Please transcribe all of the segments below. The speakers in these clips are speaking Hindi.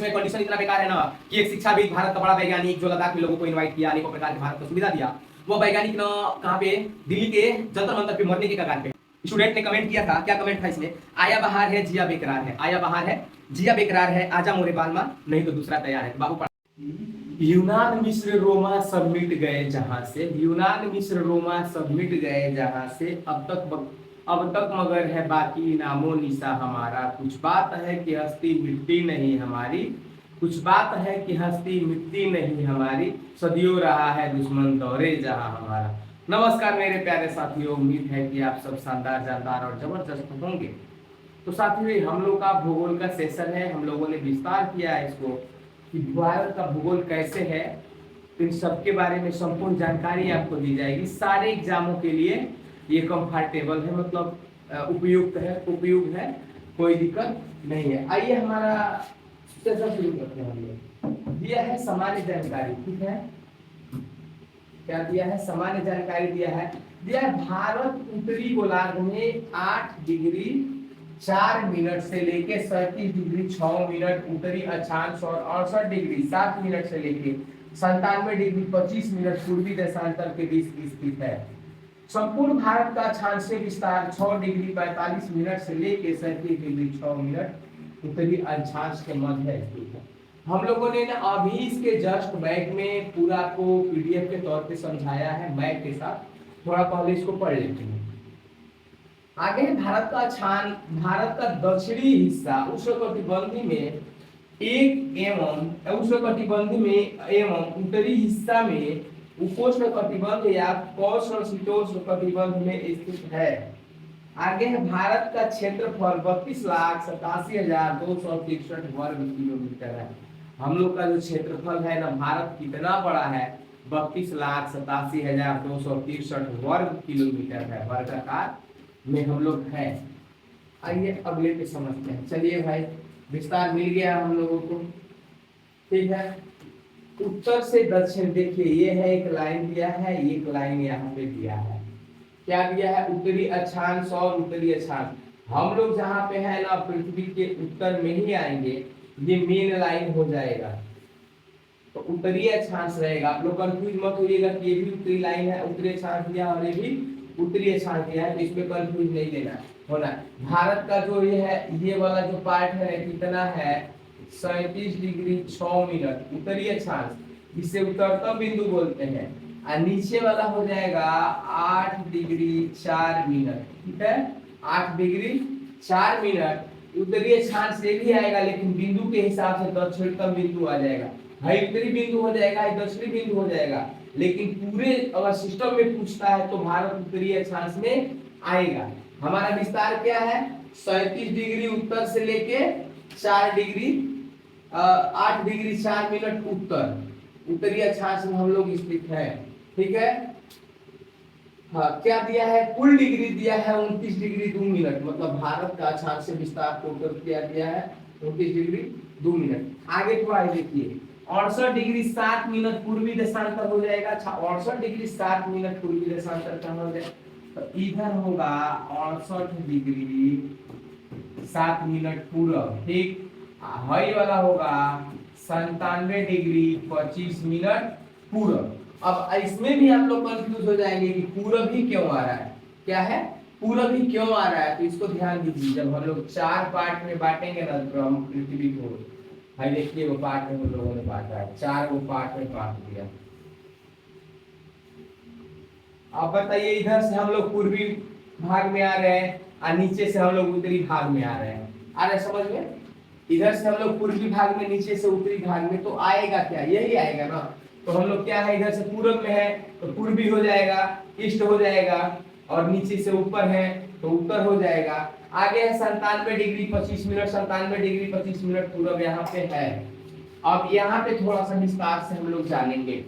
इसमें कंडीशन इतना बेकार है ना कि एक शिक्षाविद, भारत का बड़ा वैज्ञानिक जो लद्दाख में लोगों को इनवाइट किया, अनेकों प्रकार के भारत को सुविधा दिया, वो वैज्ञानिक ना कहाँ पे, दिल्ली के जंतर मंतर पे मरने के कगार पे। स्टूडेंट ने कमेंट किया था, क्या कमेंट था इसमें, आया बहार है जिया बेकरार है, आया बहार है जिया बेकरार है, आजा मोरे बालमा नहीं तो दूसरा तैयार है। बाबू यूनान मिस्र रोमा सब मिट गए जहां से, यूनान मिस्र रोमा सब मिट गए जहां से, अब तक मगर है बाकी नामो निशा हमारा, कुछ बात है कि हस्ती मिटती नहीं हमारी, कुछ बात है कि हस्ती मिटती नहीं हमारी, सदियों रहा है दुश्मन दौरे जहां हमारा। नमस्कार मेरे प्यारे साथियों, उम्मीद है कि आप सब शानदार, जानदार और जबरदस्त होंगे। तो साथियों, हम लोग का भूगोल का सेशन है, हम लोगों ने विस्तार किया है इसको कि भारत का भूगोल कैसे है, इन सबके बारे में संपूर्ण जानकारी आपको दी जाएगी। सारे एग्जामों के लिए ये कंफर्टेबल है, मतलब उपयुक्त है, उपयुक्त है, कोई दिक्कत नहीं है। आइए हमारा सेशन शुरू करते हैं। हम दिया है सामान्य जानकारी, ठीक है, क्या दिया है, सामान्य जानकारी दिया है भारत उत्तरी गोलार्ध में 8 डिग्री 4 मिनट से लेके 37 डिग्री 6 मिनट उत्तरी अक्षांश और 68 डिग्री 7 मिनट से लेके 97 डिग्री 25 मिनट पूर्वी देशांतर के बीच स्थित है। संपूर्ण भारत का अक्षांशीय विस्तार 6 डिग्री 45 मिनट से लेके 37 डिग्री 6 मिनट उत्तरी अक्षांश के मध्य स्थित है। हम लोगों ने ना अभी इसके जस्ट बैक में पूरा को पीडीएफ के तौर पे समझाया है, मैप के साथ, थोड़ा पहले इसको पढ़ लेते हैं। आगे भारत का दक्षिणी हिस्सा उष्णकटिबंधीय में एवं उत्तरी हिस्सा में उपोष्ण कटिबंध या कौशलशीतोष्ण कटिबंध में स्थित है। आगे है भारत का क्षेत्रफल 32,87,263 वर्ग किलोमीटर है। हम लोग का जो क्षेत्रफल है ना, भारत कितना बड़ा है, 32,87,263 वर्ग किलोमीटर है, वर्गाकार में हम लोग हैं। आइए अगले पे समझते हैं। चलिए भाई, विस्तार मिल गया हम लोगों को, ठीक है। उत्तर से दक्षिण देखिए, ये है एक लाइन दिया है, एक लाइन यहाँ पे दिया है, क्या दिया है, उत्तरी अक्षांश और उत्तरी अक्षांश। हम लोग जहाँ पे है ना, पृथ्वी के उत्तर में ही आएंगे, ये मेन लाइन हो जाएगा, तो उत्तरी अक्षांश रहेगा। आप लोग कंफ्यूज मत होइएगा कि ये भी उत्तरी लाइन है, उत्तरी अक्षांश दिया और ये भी उत्तरी अक्षांश दिया है, तो इसमें कंफ्यूज नहीं लेना होना। भारत का जो ये है, ये वाला जो पार्ट है कितना है, 37 डिग्री 6 मिनट उत्तरी अक्षांश, जिसे उत्तरतम बिंदु बोलते हैं, और नीचे वाला हो जाएगा 8 डिग्री 4 मिनट, ठीक है, 8 डिग्री 4 मिनट उत्तरी अक्षांश से भी आएगा, लेकिन बिंदु के हिसाब से दक्षिणतम बिंदु आ जाएगा, है उत्तरी बिंदु हो जाएगा, है दक्षिणी बिंदु हो जाएगा, लेकिन पूरे अगर सिस्टम में पूछता है तो भारत उत्तरी अक्षांश में आएगा। हमारा विस्तार क्या है, 37 डिग्री उत्तर से लेके 8 डिग्री 4 मिनट उत्तरी अक्षांश में हम लोग स्थित हैं, ठीक है। हाँ, क्या दिया है, कुल डिग्री दिया है 29 डिग्री 2 मिनट, मतलब भारत का अक्षांशीय विस्तार टोटल क्या दिया है, 29 डिग्री 2 मिनट। आगे थोड़ा देखिए, 68 डिग्री 7 मिनट पूर्वी देशांतर हो जाएगा। 68 डिग्री 7 मिनट पूर्वी देशांतर कहाँ हो जाएगा, तो इधर होगा 68 डिग्री 7 मिनट पूरब, ठीक, हाई वाला होगा 97 डिग्री 25 मिनट पूरब। अब इसमें भी आप लोग कंफ्यूज हो जाएंगे कि पूरब ही क्यों आ रहा है, क्या है, पूरब ही क्यों आ रहा है, तो इसको ध्यान दीजिए। जब हम लोग 4 पार्ट में बांटेंगे ना, तो हम पृथ्वी को, भाई देखिए वो पार्ट में हम लोगों ने बांटा है, 4 वो पार्ट में बांट दिया। अब बताइए, इधर से हम लोग पूर्वी भाग में आ रहे हैं और नीचे से हम लोग उत्तरी भाग में आ रहे हैं, आ रहे समझ में, इधर से हम लोग पूर्वी भाग में, नीचे से उत्तरी भाग में, तो आएगा क्या, यही आएगा ना। तो हम लोग क्या है, इधर से पूरब में है तो पूर्वी हो जाएगा, ईस्ट हो जाएगा, और नीचे से ऊपर है तो उत्तर हो जाएगा। आगे है 97 डिग्री 25 मिनट, 97 डिग्री 25 मिनट पूरब यहाँ पे है। अब यहाँ पे थोड़ा सा विस्तार से हम लोग जानेंगे,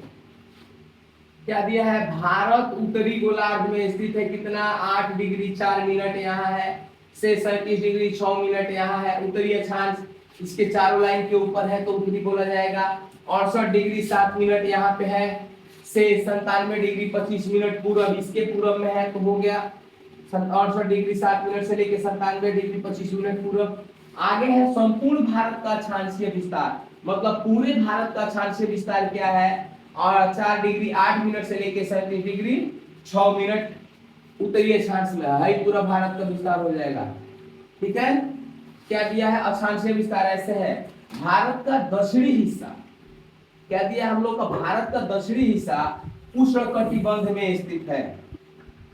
क्या दिया है, भारत उत्तरी गोलार्ध में स्थित है, कितना, 8 डिग्री 4 मिनट यहाँ है, से 37 डिग्री 6 मिनट यहाँ है, उत्तरी अक्षांश इसके चारों लाइन के ऊपर है तो उत्तरी बोला जाएगा। 68 डिग्री 7 मिनट यहाँ पे है, से 97 डिग्री 25 मिनट पूरब इसके पूरब में है, तो हो गया 68 डिग्री 7 मिनट से लेके 97 डिग्री 25 मिनट पूरब। आगे है संपूर्ण भारत का अक्षांशीय विस्तार, मतलब पूरे भारत का अक्षांशीय विस्तार क्या है, और 4 डिग्री 8 मिनट से लेके 37 डिग्री 6 मिनट उत्तरी अक्षांश में है, पूरा भारत का विस्तार हो जाएगा। ठीक है, क्या दिया है अक्षांशीय विस्तार ऐसे है, भारत का दक्षिणी हिस्सा, क्या दिया हम लोग का, भारत का दक्षिणी हिस्सा उष्णकटिबंध में स्थित है।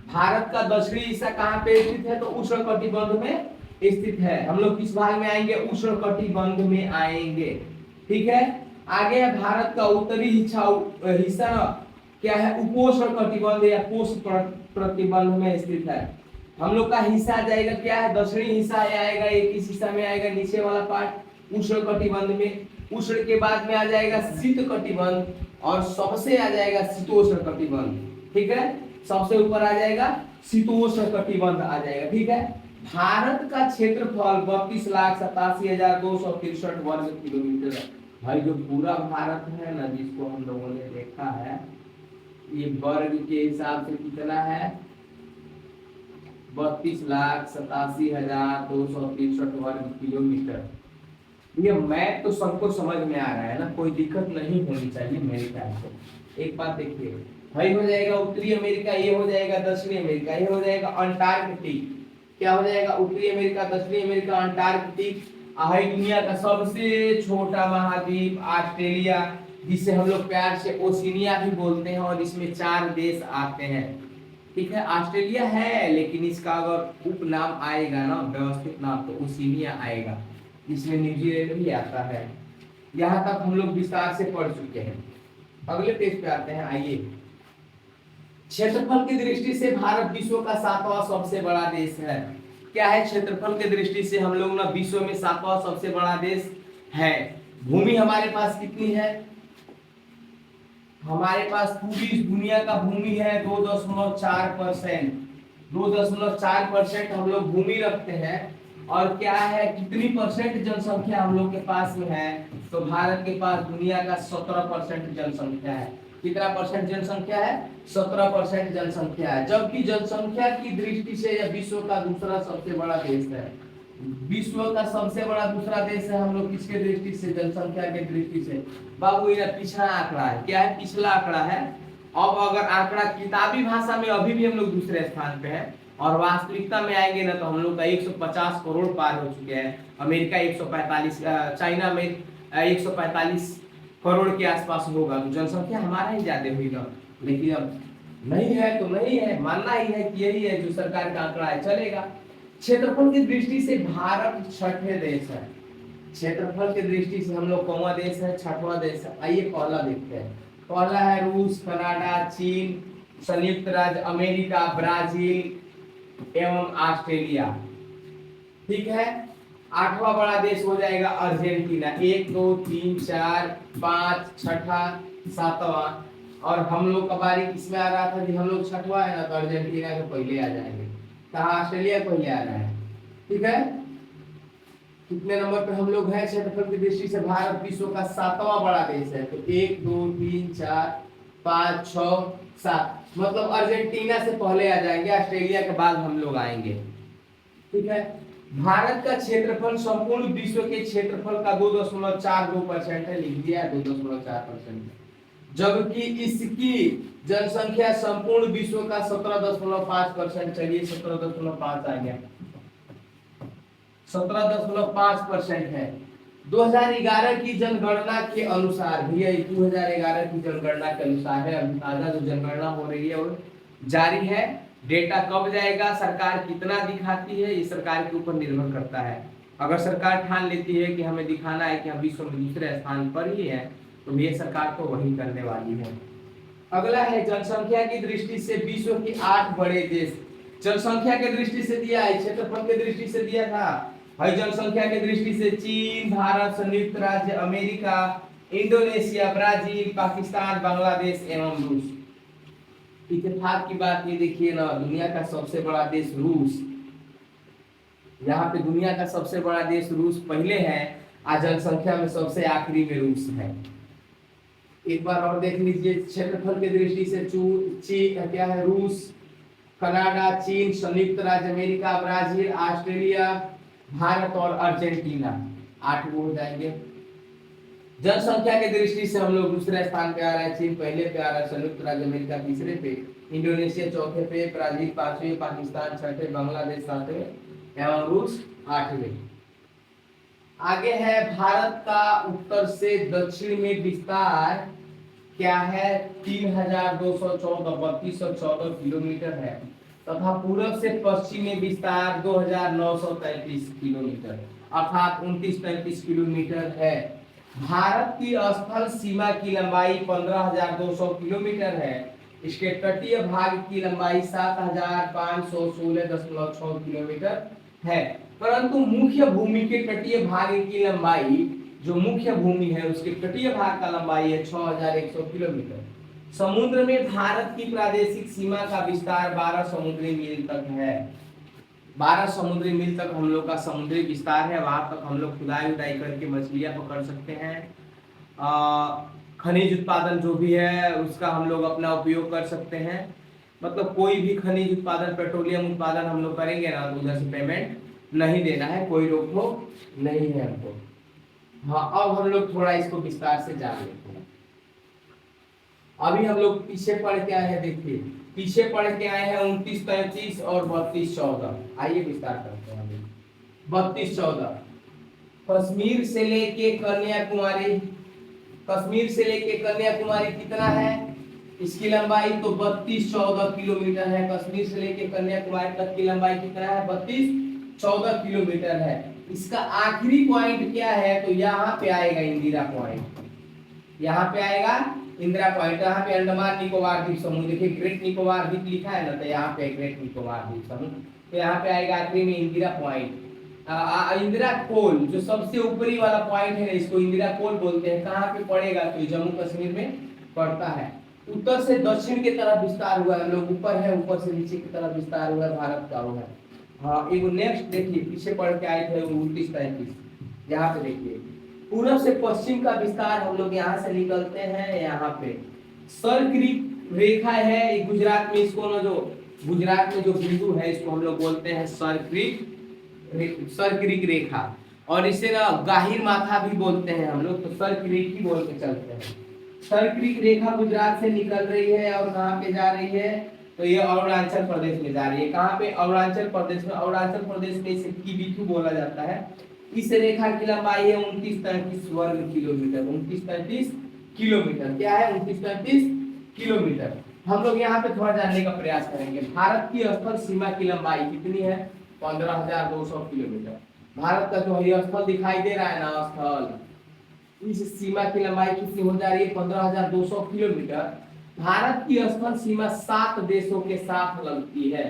भारत का दक्षिणी हिस्सा कहाँ पे स्थित है, तो उष्णकटिबंध में स्थित है। हम लोग किस भाग में आएंगे, उष्णकटिबंध में आएंगे। ठीक है, आगे है भारत का उत्तरी हिस्सा क्या है, उपोष्णकटिबंध या पोष प्रतिबंध में स्थित है। हम लोग का हिस्सा आ जाएगा क्या है, दक्षिणी हिस्सा आएगा, एक इस हिस्सा में आएगा, नीचे वाला पार्ट उष्णकटिबंध में, उष्ण के बाद में आ जाएगा शीत कटिबंध, और सबसे आ जाएगा शीतोष्ण कटिबंध। ठीक है, सबसे ऊपर आ जाएगा शीतोष्ण कटिबंध आ जाएगा। ठीक है, भारत का क्षेत्रफल 32,87,263 वर्ग किलोमीटर है। भाई जो पूरा भारत है ना, जिसको हम लोगों ने देखा है, ये वर्ग के हिसाब से कितना है, 32,87,263 वर्ग किलोमीटर। ये मैप तो सबको समझ में आ रहा है ना, कोई दिक्कत नहीं होनी चाहिए मेरे ख्याल से। एक बात देखिए, भाई हो जाएगा उत्तरी अमेरिका, ये हो जाएगा दक्षिणी अमेरिका, ये हो जाएगा अंटार्कटिक। क्या हो जाएगा, उत्तरी अमेरिका, दक्षिणी अमेरिका, अंटार्कटिक। है दुनिया का सबसे छोटा महाद्वीप ऑस्ट्रेलिया, जिसे हम लोग प्यार से ओशिनिया भी बोलते हैं, और इसमें 4 देश आते हैं। ठीक है, ऑस्ट्रेलिया है, लेकिन इसका अगर उपनाम आएगा ना, व्यवस्थित नाम, तो ओशिनिया आएगा, जिसमें न्यूजीलैंड भी आता है। यहाँ तक हम लोग विस्तार से पढ़ चुके हैं। अगले पेज पे आते हैं, आइए। क्षेत्रफल की दृष्टि से भारत विश्व का 7वां सबसे बड़ा देश है। क्या है, क्षेत्रफल की दृष्टि से हम लोग ना विश्व में 7वां सबसे बड़ा देश है। भूमि हमारे पास कितनी है, हमारे पास पूरी इस दुनिया का भूमि है 2.4%। 2.4% हम लोग भूमि रखते हैं। और क्या है, कितनी परसेंट जनसंख्या हम लोग के पास में है, तो भारत के पास दुनिया का 17% जनसंख्या है। कितना परसेंट जनसंख्या है, 17% जनसंख्या है। जबकि जनसंख्या की दृष्टि से यह विश्व का दूसरा सबसे बड़ा देश है। विश्व का सबसे बड़ा दूसरा देश है हम लोग किसके दृष्टि से, जनसंख्या के दृष्टि से। बाबू ये पिछड़ा आंकड़ा है, क्या है, पिछला आंकड़ा है। अब अगर आंकड़ा किताबी भाषा में अभी भी हम लोग दूसरे स्थान पे है, और वास्तविकता में आएंगे ना, तो हम लोग का 150 करोड़ पार हो चुके हैं। अमेरिका 145, चाइना में 145 करोड़ के आसपास होगा, तो जनसंख्या हमारा ही ज्यादा हुई ना। लेकिन अब नहीं है तो नहीं है, मानना ही है कि यही है जो सरकार का आंकड़ा है, चलेगा। क्षेत्रफल की दृष्टि से भारत 6ठे देश है। क्षेत्रफल की दृष्टि से हम लोग कौन देश है, 6वां देश है। आइए पहला देखते हैं। पहला है रूस, कनाडा, चीन, संयुक्त राज्य अमेरिका, ब्राजील एवं ऑस्ट्रेलिया। ठीक है, 8वां बड़ा देश हो जाएगा अर्जेंटीना। 1 2 3 4 5 6ठा 7वां, और हम लोग का बारी किसमें आ रहा था जी, हम लोग 6वां है ना, तो अर्जेंटीना के पहले आ जाएंगे, कहाँ ऑस्ट्रेलिया पहले आ रहा है। ठीक है, कितने नंबर पे हम लोग हैं क्षेत्रफल की दृष्टि से, भारत विश्व का 7वां बड़ा देश है। तो 1 2 3 4 5 6 7, मतलब अर्जेंटीना से पहले आ जाएंगे, ऑस्ट्रेलिया के बाद हम लोग आएंगे। ठीक है, भारत का क्षेत्रफल संपूर्ण विश्व के क्षेत्रफल का 2.42% है, लिख दिया 2.4%। जबकि इसकी जनसंख्या संपूर्ण विश्व का 17.5%, चलिए 17.5 आ गया, 17.5% है। 2011 की जनगणना के अनुसार, भैया 2011 की जनगणना के अनुसार है, अभी ताजा जो जनगणना हो रही है वो जारी है। डेटा कब जाएगा, सरकार कितना दिखाती है, ये सरकार के ऊपर निर्भर करता है। अगर सरकार ठान लेती है कि हमें दिखाना है कि हम विश्व में दूसरे स्थान पर ही है, तो ये सरकार तो वही करने वाली है। अगला है जनसंख्या की दृष्टि से विश्व के 8 बड़े देश। जनसंख्या के दृष्टि से दिया है, क्षेत्रफल के दृष्टि से दिया था भाई। जनसंख्या के दृष्टि से चीन, भारत, संयुक्त राज्य America, Indonesia, Brazil, Pakistan, Bangladesh एवं रूस। इत्तेफाक की बात ये देखिए ना, दुनिया का सबसे बड़ा देश रूस, यहाँ पे दुनिया का सबसे बड़ा देश रूस पहले है, आज जनसंख्या में सबसे आखिरी में रूस है। एक बार और देख लीजिए, क्षेत्रफल की दृष्टि से क्या है, रूस, कनाडा, चीन, संयुक्त राज्य अमेरिका, ब्राजील, ऑस्ट्रेलिया, भारत और अर्जेंटीना 8 वो हो जाएंगे। जनसंख्या के दृष्टि से हम लोग दूसरे स्थान पे आ रहे हैं, चीन पहले पे आ रहा है, संयुक्त राज्य अमेरिका तीसरे पे, इंडोनेशिया चौथे पे, ब्राजील पांचवें, पाकिस्तान छठे, बांग्लादेश सातवें एवं रूस आठवें। आगे है भारत का उत्तर से दक्षिण में विस्तार क्या है, 3214 3214 किलोमीटर है तथा पूरब से पश्चिम में विस्तार 2933 किलोमीटर अर्थात 2933 किलोमीटर है। भारत की स्थल सीमा की लंबाई 15200 किलोमीटर है। इसके तटीय भाग की लंबाई 7516.6 किलोमीटर है, परंतु मुख्य भूमि के तटीय भाग की लंबाई, जो मुख्य भूमि है उसके तटीय भाग का लंबाई है 6100 किलोमीटर। समुद्र में भारत की प्रादेशिक सीमा का विस्तार 12 समुद्री मील तक है। 12 समुद्री मील तक हम लोग का समुद्री विस्तार है, वहां तक हम लोग खुदाई उदाई करके मछलियां पकड़ सकते हैं। खनिज उत्पादन जो भी है उसका हम लोग अपना उपयोग कर सकते हैं। मतलब कोई भी खनिज उत्पादन, पेट्रोलियम उत्पादन हम लोग करेंगे ना तो उधर से पेमेंट नहीं देना है, कोई रोक टोक नहीं है हमको। हाँ, अब हम लोग थोड़ा इसको विस्तार से जान लेते हैं। अभी हम लोग पीछे पढ़ के आए हैं, देखिए पीछे पढ़ के आए हैं 2933 और 3214। आइए विस्तार करते हैं। 3214 कश्मीर से लेके कन्याकुमारी, कश्मीर से लेके कन्याकुमारी कितना है, इसकी लंबाई तो 3214 किलोमीटर है। कश्मीर से लेके कन्याकुमारी तक की लंबाई कितना है, 3214 किलोमीटर है। इसका आखिरी पॉइंट क्या है, तो यहाँ पे आएगा इंदिरा पॉइंट, यहाँ पे आएगा इंदिरा पॉइंट। यहाँ पे अंडमान निकोबार द्वीप समूह, देखिए ग्रेट निकोबार द्वीप लिखा है ना, तो यहाँ पे ग्रेट निकोबार द्वीप समूह, तो यहाँ पे आएगा आखिरी में इंदिरा पॉइंट। इंदिरा कोल जो सबसे ऊपरी वाला पॉइंट है, इसको इंदिरा कोल बोलते हैं। कहाँ पे पड़ेगा, तो जम्मू कश्मीर में पड़ता है। उत्तर से दक्षिण की तरफ विस्तार हुआ है, हम लोग ऊपर है, ऊपर से नीचे की तरफ विस्तार हुआ है, भारत का हुआ है। हाँ, एक नेक्स्ट देखिए पीछे पढ़ के आए थे 2933, यहाँ पे देखिए पूरब से पश्चिम का विस्तार हम लोग यहाँ से निकलते हैं, यहाँ पे सर्क्रिक रेखा है गुजरात में, इसको ना जो गुजरात में जो बिंदु है इसको हम लोग बोलते हैं सर्क्रिक रेखा, और इसे ना गाहिर माथा भी बोलते हैं हम लोग, तो सर्क्रिक ही बोल के चलते हैं। सर्क्रिक रेखा गुजरात से निकल रही है और कहाँ पे जा रही है, तो ये अरुणाचल प्रदेश में जा रही है। कहाँ पे, अरुणाचल प्रदेश में। अरुणाचल प्रदेश में इसे किबिथु बोला जाता है। इस रेखा की लंबाई है 2933 वर्ग किलोमीटर। 2933 किलोमीटर क्या है, 2933 किलोमीटर। हम लोग यहाँ पे थोड़ा जानने का प्रयास करेंगे। भारत की स्थल सीमा की लंबाई कितनी है, 15200 किलोमीटर। भारत का जो ये स्थल दिखाई दे रहा है ना, स्थल, इस सीमा की लंबाई कितनी हो जा रही है, 15200 किलोमीटर। भारत की स्थल सीमा 7 देशों के साथ लगती है।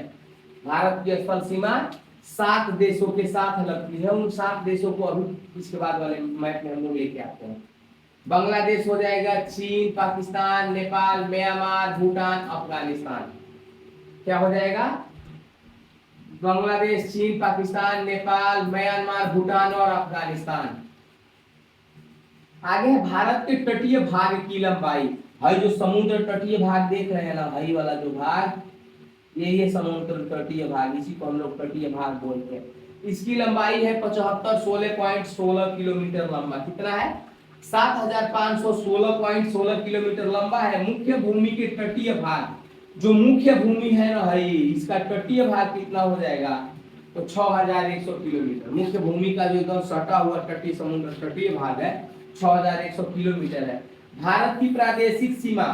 भारत की स्थल सीमा 7 देशों के साथ लगती है। उन 7 देशों को अभी इसके बाद वाले मैप में हम लोग लेके आते हैं। बांग्लादेश हो जाएगा, चीन, पाकिस्तान, नेपाल, म्यांमार, भूटान, अफगानिस्तान। क्या हो जाएगा, बांग्लादेश, चीन, पाकिस्तान, नेपाल, म्यांमार, भूटान और अफगानिस्तान। आगे है भारत के तटीय भाग की लंबाई। हई जो समुद्र तटीय भाग देख रहे हैं ना, हई वाला जो भाग, ये समुद्र तटीय भाग, इसी को हम लोग तटीय भाग बोलते हैं। इसकी लंबाई है 7516.16 किलोमीटर लंबा। कितना है, 7516.16 किलोमीटर लंबा है। मुख्य भूमि के तटीय भाग, जो मुख्य भूमि है ना हई, इसका तटीय भाग कितना हो जाएगा, तो 6100 किलोमीटर। मुख्य भूमि का जो एकदम सटा हुआ तटीय समुद्र तटीय भाग है 6100 किलोमीटर है। भारत की प्रादेशिक सीमा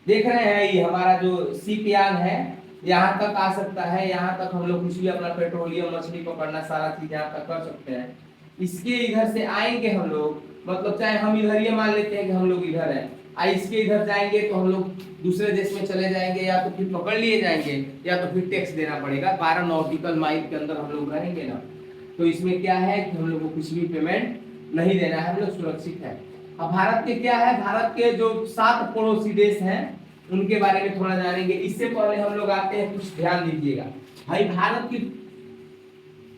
देख रहे हैं, ये हमारा जो सीपयान है यहाँ तक आ सकता है। यहाँ तक हम लोग कुछ भी अपना पेट्रोलियम, मछली पकड़ना, सारा चीज यहाँ तक कर सकते हैं। इसके इधर से आएंगे हम लोग, मतलब चाहे हम इधर ये मान लेते हैं कि हम लोग इधर है, इसके इधर जाएंगे तो हम लोग दूसरे देश में चले जाएंगे, या तो फिर पकड़ लिए जाएंगे, या तो फिर टैक्स देना पड़ेगा। 12 नॉटिकल माइल के अंदर हम लोग रहेंगे ना, तो इसमें क्या है कि हम लोग को कुछ भी पेमेंट नहीं देना है, हम लोग सुरक्षित है। अब भारत के क्या है, भारत के जो 7 पड़ोसी देश हैं उनके बारे में थोड़ा जानेंगे। इससे पहले हम लोग आते हैं, कुछ ध्यान दीजिएगा भाई, भारत की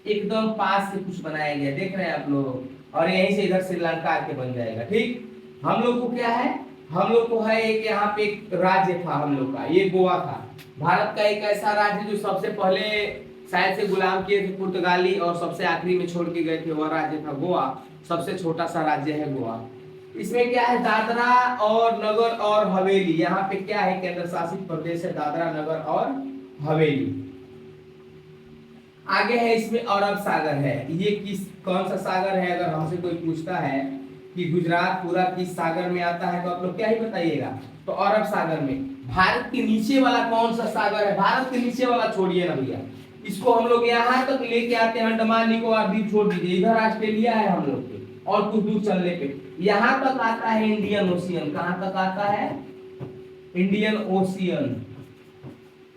एकदम पास से कुछ बनाया गया, देख रहे हैं आप लोग, और यहीं से इधर श्रीलंका आके बन जाएगा। ठीक, हम लोग को क्या है, हम लोग को है एक यहाँ पे एक राज्य था हम लोग का, ये गोवा था। भारत का एक ऐसा राज्य जो सबसे पहले शायद से गुलाम किए थे पुर्तगाली, और सबसे आखिरी में छोड़ के गए थे वह राज्य था गोवा। सबसे छोटा सा राज्य है गोवा। इसमें क्या है, दादरा और नगर और हवेली। यहाँ पे क्या है, केंद्र शासित प्रदेश है दादरा नगर और हवेली। आगे है इसमें अरब सागर है। ये किस कौन सा सागर है, अगर हमसे कोई पूछता है कि गुजरात पूरा किस सागर में आता है तो आप लोग क्या ही बताइएगा, तो अरब सागर में। भारत के नीचे वाला कौन सा सागर है, भारत के नीचे वाला छोड़िए ना भैया, इसको हम लोग यहाँ तक लेके आते हैं, अंडमान निकोबार द्वीप छोड़ दीजिए, इधर ऑस्ट्रेलिया है हम लोग के, और कुछ दूर चलने पे यहाँ तक आता है इंडियन ओशियन। कहाँ तक आता है, इंडियन ओशियन।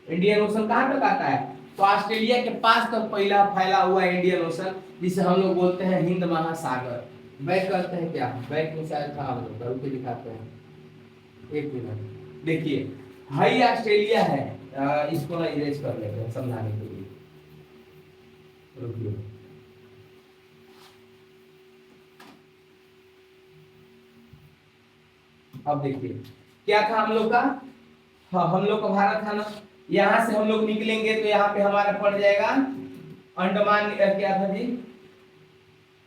इंडियन ओशन कहाँ तक आता है, तो ऑस्ट्रेलिया के पास तक पहला फैला हुआ इंडियन ओशन, जिसे हम लोग बोलते हैं हिंद महासागर। बैक करते हैं क्या, बैक में शायद था, हम लोग करके दिखाते हैं, एक मिनट देखिए, हाई ऑस्ट्रेलिया है। इसको ना इरेज कर लेते हैं समझाने के लिए, रुकिए। अब देखिए क्या था हम लोग का, हाँ हम लोग का भारत था ना, यहाँ से हम लोग निकलेंगे तो यहाँ पे हमारा पड़ जाएगा अंडमान, क्या था जी,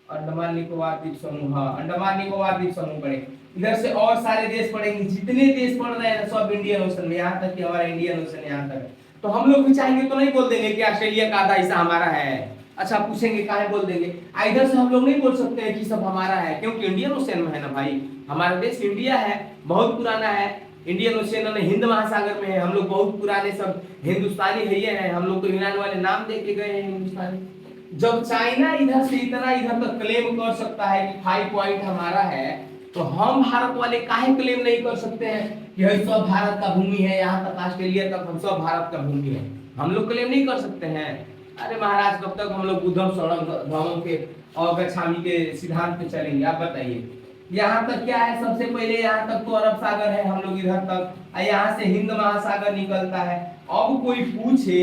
अंडमान निकोबार द्वीप समूह। हाँ अंडमान निकोबार द्वीप समूह पड़ेगा। इधर से और सारे देश पड़ेंगे, जितने देश पड़ रहे हैं सब इंडियन ओशन में, यहाँ तक कि हमारा इंडियन ओशन यहाँ तक है। तो हम लोग भी चाहेंगे तो नहीं बोल देंगे कि ऑस्ट्रेलिया का आधा हिस्सा हमारा है। अच्छा पूछेंगे काहे बोल देंगे, इधर से हम लोग नहीं बोल सकते हैं कि सब हमारा है, क्योंकि इंडियन ओशन में है ना भाई, हमारा देश इंडिया है, बहुत पुराना है। इंडियन ओशियन में हिंद महासागर में है, हम लोग बहुत पुराने सब हिंदुस्तानी है, ये है हम लोग तो यूनान वाले नाम दे के गए हैं हिंदुस्तानी। जब चाइना इधर से इतना इधर तक क्लेम कर सकता है कि 5 पॉइंट हमारा है, तो हम भारत वाले काहे क्लेम नहीं कर सकते हैं कि ये सब भारत का भूमि है, यहाँ तक ऑस्ट्रेलिया तक हम सब भारत का भूमि है, हम लोग क्लेम नहीं कर सकते हैं। अरे महाराज कब तक हम लोग बुद्धम शरणम धर्मों के और गच्छामी के सिद्धांत पे चलेंगे, आप बताइए। यहाँ तक क्या है, सबसे पहले यहाँ तक तो अरब सागर है, हम लोग इधर तक, यहाँ से हिंद महासागर निकलता है। अब कोई पूछे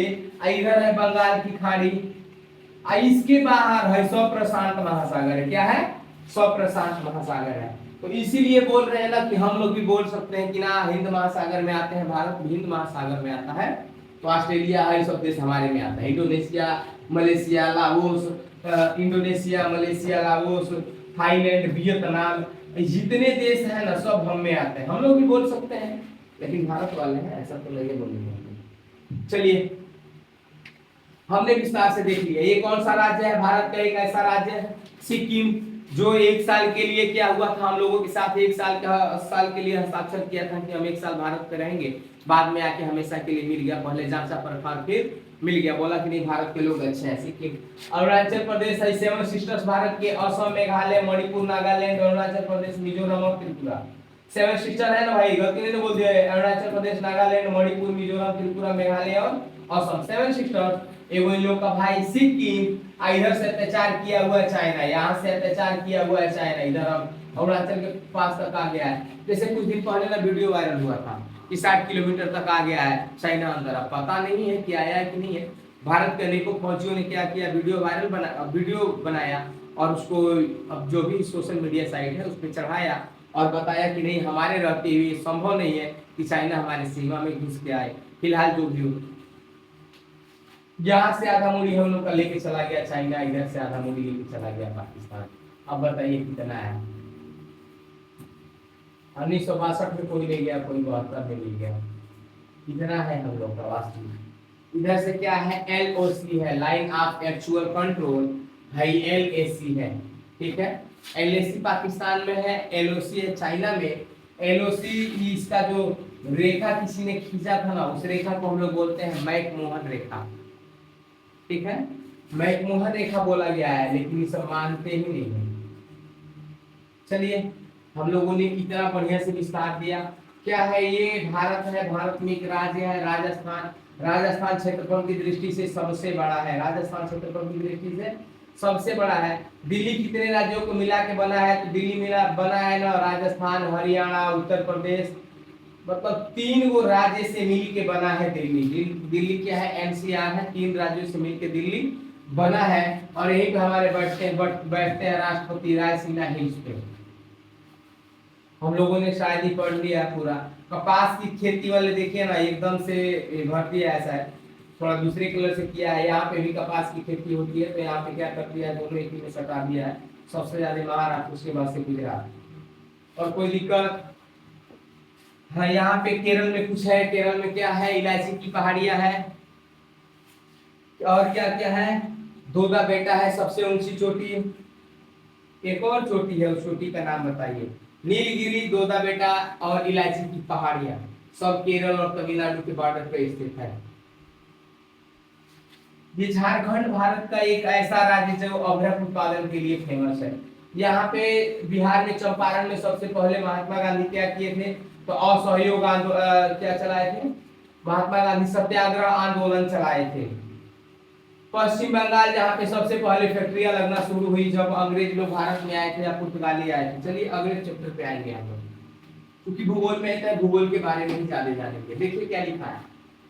इधर है बंगाल की खाड़ी, इसके बाहर है सब प्रशांत महासागर है, क्या है, सब प्रशांत महासागर है। तो इसीलिए बोल रहे हैं ना कि हम लोग भी बोल सकते हैं कि ना हिंद महासागर में आते हैं, भारत हिंद महासागर में आता है, तो ऑस्ट्रेलिया है सब देश हमारे में आता है, Indonesia Malaysia Laos, Indonesia Malaysia Laos Thailand Vietnam, जितने देश हैं ना सब हम में आते हैं, हम लोग भी बोल सकते हैं, लेकिन भारत वाले हैं ऐसा तो नहीं बोलेंगे। चलिए हमने विस्तार से देख लिया, ये कौन सा राज्य है, भारत का एक ऐसा राज्य है सिक्किम, जो 1 साल के लिए क्या हुआ था, हम लोगों के साथ 1 साल के लिए हस्ताक्षर किया था कि हम 1 साल भारत पे रहेंगे, बाद में आके हमेशा के लिए मिल गया, पहले जांचा परखा फिर मिल गया, बोला कि नहीं भारत के लोग अच्छे हैं। सिक्किम, अरुणाचल प्रदेश है 7 सिस्टर्स भारत के, असम मेघालय मणिपुर नागालैंड अरुणाचल प्रदेश मिजोरम और त्रिपुरा। 7 सिस्टर है ना भाई, गलती नहीं बोल दिया, अरुणाचल प्रदेश नागालैंड मणिपुर मिजोरम त्रिपुरा मेघालय और असम 7 सिस्टर्स। एवं इन लोग का भाई सिक्किम, इधर से अत्याचार किया हुआ है चाइना, यहाँ से अत्याचार किया हुआ है चाइना, इधर अरुणाचल के पास तक आ गया है। जैसे कुछ दिन पहले ना वीडियो वायरल हुआ था कि 60 किलोमीटर तक आ गया है चाइना अंदर, अब पता नहीं है कि आया है कि नहीं है। भारत के अनेकों फौजियों ने क्या किया, वीडियो बनाया और उसको अब जो भी सोशल मीडिया साइट है उस पर चढ़ाया और बताया कि नहीं हमारे रहते हुए संभव नहीं है कि चाइना हमारे सीमा में घुस के आए। फिलहाल जो भी हो, यहाँ से आधा मूड़ी हम लोग का लेके चला गया चाइना, इधर से आधा मूड़ी लेके चला गया पाकिस्तान। अब बताइए कितना है, 1962 में कोई ले गया, कोई 72 में ले गया, कितना है हम लोग का वास्तविक। इधर से क्या है, LOC है, लाइन ऑफ एक्चुअल कंट्रोल है, LAC है, ठीक है। LAC पाकिस्तान में है, LOC है चाइना में। LOC इसका जो रेखा किसी ने खींचा था ना, उस रेखा को हम लोग बोलते हैं मैकमोहन रेखा, ठीक है, मैकमोहन रेखा बोला गया है, लेकिन ये सब मानते ही नहीं है। चलिए हम लोगों ने इतना बढ़िया से विस्तार दिया। क्या है ये, भारत है, भारत में एक राज्य है राजस्थान। राजस्थान क्षेत्रफल की दृष्टि से सबसे बड़ा है, राजस्थान क्षेत्रफल की दृष्टि से सबसे बड़ा है। दिल्ली कितने राज्यों को मिला के बना है, तो दिल्ली मिला बना है ना, राजस्थान हरियाणा उत्तर प्रदेश, मतलब 3 गो राज्य से मिल के बना है दिल्ली। दिल्ली क्या है, NCR है, 3 राज्यों से मिलके दिल्ली बना है। और यही पे हमारे बैठते हैं राष्ट्रपति रायसीना हिल्स पे। हम लोगों ने शायद ही पढ़ लिया पूरा। कपास की खेती वाले देखिए ना, एकदम से भर दिया ऐसा है। थोड़ा दूसरे कलर से किया है। यहाँ पे भी कपास की खेती होती है, तो यहाँ पे क्या कर दिया है, दोनों एक ही में सटा दिया है। सबसे ज्यादा महाराष्ट्र, उसके बाद से गुजरात। और कोई दिक्कत? हाँ, यहाँ पे केरल में कुछ है। केरल में क्या है, इलायची की पहाड़ियां है। और क्या क्या है, दोदा बेटा है सबसे ऊंची चोटी। एक और चोटी है, उस चोटी का नाम बताइए। नीलगिरी, दोदा बेटा और इलायची की पहाड़ियां सब केरल और तमिलनाडु के बॉर्डर पे स्थित है। ये झारखंड भारत का एक ऐसा राज्य जो अभ्रक उत्पादन के लिए फेमस है। यहाँ पे बिहार में चंपारण में सबसे पहले महात्मा गांधी क्या किए थे, तो असहयोग क्या चलाए थे, महात्मा गांधी सत्याग्रह आंदोलन चलाए थे। पश्चिम बंगाल, जहाँ पे सबसे पहले फैक्ट्रियां लगना शुरू हुई जब अंग्रेज लोग भारत में आए थे या पुर्तगाली आए थे। चलिए अगले चैप्टर पे आएंगे हम लोग, क्योंकि भूगोल में है, भूगोल के बारे में ही ज्यादा जानेंगे। देखिए क्या लिखा है,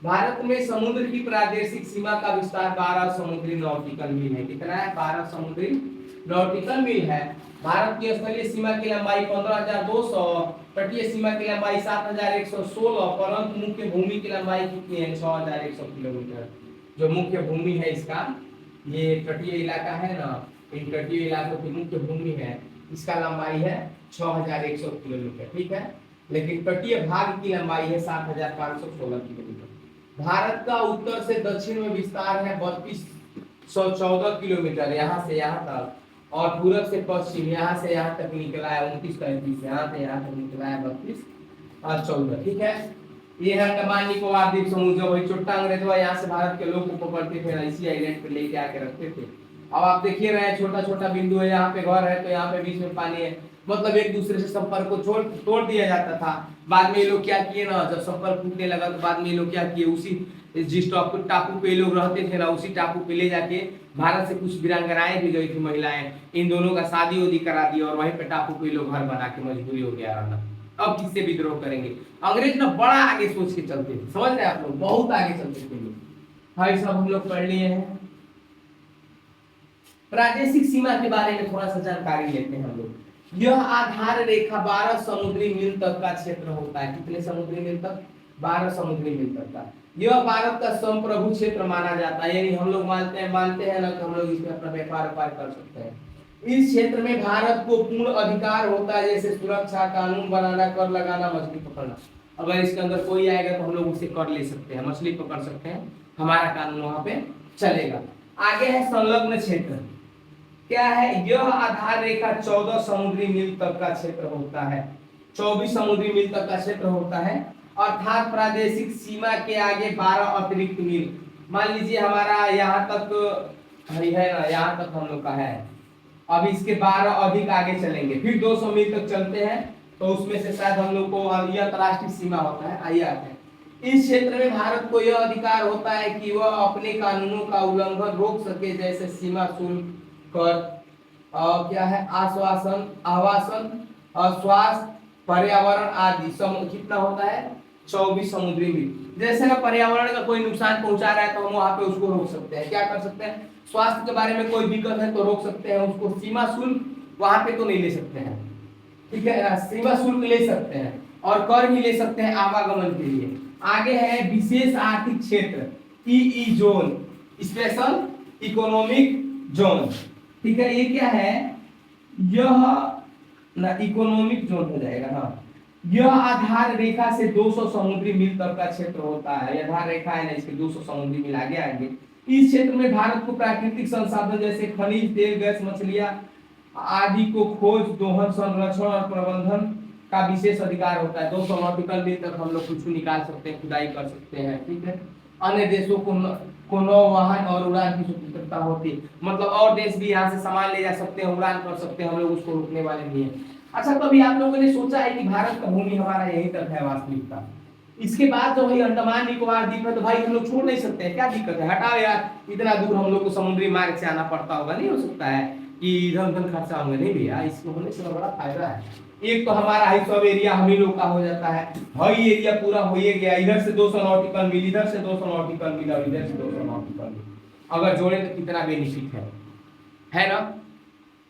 भारत में समुद्र की प्रादेशिक सीमा का विस्तार 12 समुद्री नॉटिकल मील है। कितना है, 12 समुद्री नॉटिकल मील है। भारत की स्थलीय सीमा की लंबाई 15,200, तटीय सीमा की लंबाई 7,116, परंतु मुख्य भूमि की लंबाई कितनी है, 6,100 किलोमीटर। जो मुख्य भूमि है इसका, ये तटीय इलाका है ना, इन तटीय इलाकों की मुख्य भूमि है, इसका लंबाई है 6,100 किलोमीटर, ठीक है। लेकिन तटीय भाग की लंबाई है 7,516 किलोमीटर। भारत का उत्तर से दक्षिण में विस्तार है 3,214 किलोमीटर, यहाँ से यहाँ तक, और पूरब से पश्चिम यहाँ से यहाँ तक निकला है 29-33, यहाँ से यहाँ तक निकला है 32 और 14, ठीक है। ये है अंडमान निकोबार द्वीप समूह, जो वही छोटा अंग्रेजवा यहाँ से भारत के लोग को पकड़ते थे, इसी आइलैंड पे लेके आके रखते थे। अब आप देखिए रहे, छोटा छोटा बिंदु है, यहाँ पे घर है तो यहाँ पे बीच में पानी है, मतलब एक दूसरे से संपर्क को तोड़ दिया जाता था। बाद में ये लोग क्या किए ना, जब संपर्क टूटने लगा तो बाद में ये लोग क्या किए, उसी जिस टापू पे लोग रहते थे ना, उसी टापू पे ले जाके भारत से कुछ वीरांगनाएं भी गई थी महिलाएं, इन दोनों का शादी उदी करा दिया और वहीं पे टापू पे लोग घर बना के मजबूरी हो गया रहना। अब किससे विद्रोह करेंगे, अंग्रेज ना बड़ा आगे सोच के चलते थे, समझ रहे आप लोग, बहुत आगे चलते थे लोग। हाँ, ये सब हम लोग पढ़ लिए हैं। प्रादेशिक सीमा के बारे में थोड़ा सा जानकारी लेते हैं हम लोग। यह आधार रेखा 12 समुद्री मील तक का क्षेत्र होता है। कितने समुद्री मील तक, 12 समुद्री मील तक का। यह भारत का संप्रभु क्षेत्र माना जाता है, यानी हम लोग मानते हैं ना कि हम लोग इसमें अपना व्यापार कर सकते हैं। इस क्षेत्र में भारत को पूर्ण अधिकार होता है, जैसे सुरक्षा, कानून बनाना, कर लगाना, मछली पकड़ना। अगर इसके अंदर कोई आएगा तो हम लोग उसे कर ले सकते हैं, मछली पकड़ सकते हैं, हमारा कानून वहां पे चलेगा। आगे है संलग्न क्षेत्र, क्या है, यह आधार रेखा 14 समुद्री मील तक का क्षेत्र होता है, 24 समुद्री मील तक का क्षेत्र होता है, अर्थात प्रादेशिक सीमा के आगे 12 अतिरिक्त मील। मान लीजिए हमारा यहाँ तक है ना, यहाँ तक हम लोग का है, अब इसके 12 अधिक आगे चलेंगे, फिर 200 मील तक चलते हैं, तो उसमें से शायद हम लोग को यह अंतरराष्ट्रीय सीमा होता है। आइए आते हैं, इस क्षेत्र में भारत को यह अधिकार होता है कि वह अपने कानूनों का उल्लंघन रोक सके, जैसे सीमा शुल्क, कर, और क्या है, आश्वासन, आवासन, स्वास्थ्य, पर्यावरण आदि। कितना होता है, 24 समुद्री मील। जैसे ना पर्यावरण का कोई नुकसान पहुंचा रहा है तो हम वहां पे उसको रोक सकते हैं। क्या कर सकते हैं, स्वास्थ्य के बारे में कोई दिक्कत है तो रोक सकते हैं उसको। सीमा शुल्क वहां पे तो नहीं ले सकते हैं, ठीक है, सीमा शुल्क ले सकते हैं, और कर भी ले सकते हैं आवागमन के लिए। आगे है विशेष आर्थिक क्षेत्र, EE zone, special economic zone, ठीक है। ये क्या है, यह ना इकोनॉमिक जोन हो जाएगा, हाँ। यह आधार रेखा से 200 समुद्री मील तक का क्षेत्र होता है। यह आधार रेखा है ना, इसके 200 समुद्री मील आगे आएंगे। इस क्षेत्र में भारत को प्राकृतिक संसाधन जैसे खनिज तेल, गैस, मछलियां आदि को खोज, दोहन, संरक्षण और प्रबंधन का विशेष अधिकार होता है। 200 नॉटिकल मील तक हम लोग कुछ निकाल सकते हैं, खुदाई कर सकते हैं, ठीक है। अन्य देशों को नौवहन और उड़ान की स्वतंत्रता होती है, मतलब और देश भी यहाँ से सामान ले जा सकते हैं, उड़ान कर सकते हैं, हम लोग उसको रोकने वाले नहीं है। अच्छा, कभी आप लोगों ने सोचा है कि भारत का भूमि हमारा यहीं तक है वास्तविकता, इसके बाद जो वही अंडमान निकोबार द्वीप है तो भाई हम लोग छोड़ नहीं सकते हैं, क्या दिक्कत है, हटाओ यार, इतना दूर हम लोग को समुद्री मार्ग से आना पड़ता होगा, नहीं हो सकता है कि इधर उधर खर्चा होंगे, नहीं भैया, इसको होने से बड़ा फायदा है। एक तो हमारा ही सब एरिया हम ही लोग का हो जाता है, वही एरिया पूरा हो ही गया, इधर से 200 नॉटिकल मील, इधर से 200 नॉटिकल मील और इधर से 200 नॉटिकल मील, अगर जोड़े तो कितना बेनिफिट है ना।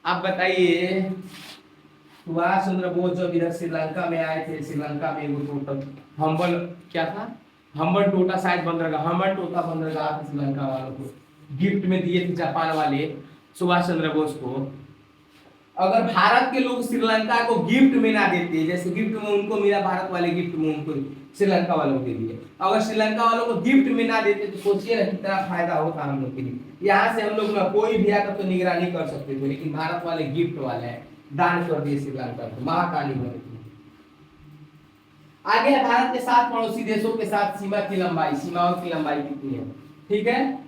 आप बताइए, सुभाष चंद्र बोस जब इधर श्रीलंका में आए थे, श्रीलंका में वो टोटल हम्बल क्या था, हम्बन टोटा शायद बंदरगाह, हम्बन टोटा बंदरगाह श्रीलंका वालों को गिफ्ट में दिए थे जापान वाले सुभाष चंद्र बोस को। अगर भारत के लोग श्रीलंका को गिफ्ट में ना देते, जैसे गिफ्ट में उनको मिला, भारत वाले गिफ्ट में उनको श्रीलंका वालों को दे दिए, अगर श्रीलंका वालों को गिफ्ट में ना देते तो सोचिए ना कितना फायदा होता हम लोग के लिए। यहाँ से हम लोग ना कोई भी आकर तो निगरानी कर सकते थे, लेकिन भारत वाले गिफ्ट वाले हैं, दान कर दिए श्रीलंका को, महाकाली बनी थी। आगे है भारत के 7 पड़ोसी देशों के साथ सीमा की लंबाई, सीमाओं की लंबाई कितनी है, ठीक है।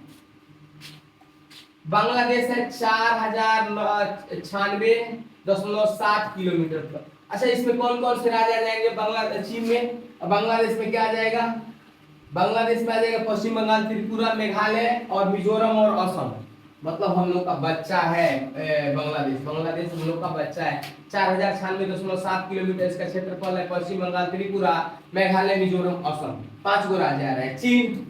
बांग्लादेश है 4096.7 किलोमीटर पर। अच्छा, इसमें कौन कौन से राज्य आ जाएंगे बांग्लादेश, चीन में? बांग्लादेश में क्या आ जाएगा? बांग्लादेश में आ जाएगा पश्चिम बंगाल, त्रिपुरा, मेघालय और मिजोरम और असम। मतलब हम लोग का बच्चा है बांग्लादेश, बांग्लादेश हम लोग का बच्चा है। 4096.7 किलोमीटर इसका क्षेत्रफल है। पश्चिम बंगाल, त्रिपुरा, मेघालय, मिजोरम, असम, 5 गो राज्य आ रहे हैं। चीन,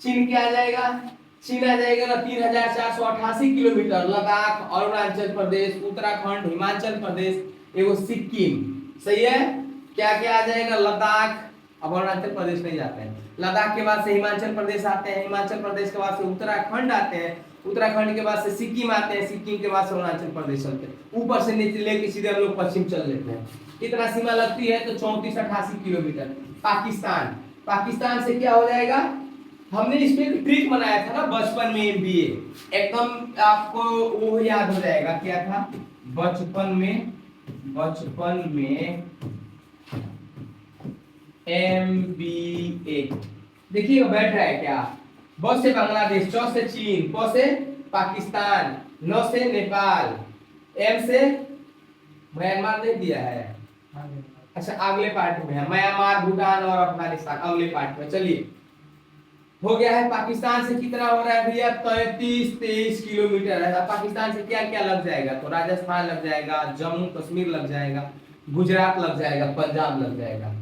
चीन क्या आ जाएगा? चीन आ जाएगा ना 3488 किलोमीटर। लद्दाख, अरुणाचल प्रदेश, उत्तराखंड, हिमाचल प्रदेश, एगो सिक्किम, सही है। क्या क्या आ जाएगा? लद्दाख, अब अरुणाचल प्रदेश नहीं जाते हैं, लद्दाख के बाद से हिमाचल प्रदेश आते हैं, हिमाचल प्रदेश के बाद से उत्तराखंड आते हैं, उत्तराखंड के बाद से सिक्किम आते हैं, सिक्किम के बाद से अरुणाचल प्रदेश चलते हैं, ऊपर से नीचे लेके सीधे हम लोग पश्चिम चल लेते हैं। कितना सीमा लगती है? तो 3488 किलोमीटर। पाकिस्तान, पाकिस्तान से क्या हो जाएगा? हमने इस पे एक ट्रिक बनाया था ना बचपन में, एमबीए, एकदम आपको वो याद हो जाएगा। क्या था बचपन में? बचपन में एमबीए देखिएगा, बैठ रहा है क्या? ब से बांग्लादेश, च से चीन, प से पाकिस्तान, न से नेपाल, एम से म्यांमार नहीं दिया है। अच्छा, अगले पार्ट में है म्यांमार, भूटान और अफगानिस्तान, अगले पार्ट में। चलिए, हो गया है। पाकिस्तान से कितना हो रहा है भैया? 33-23 किलोमीटर है। पाकिस्तान से क्या क्या लग जाएगा? तो राजस्थान लग जाएगा, जम्मू कश्मीर लग जाएगा, गुजरात लग जाएगा, पंजाब लग जाएगा।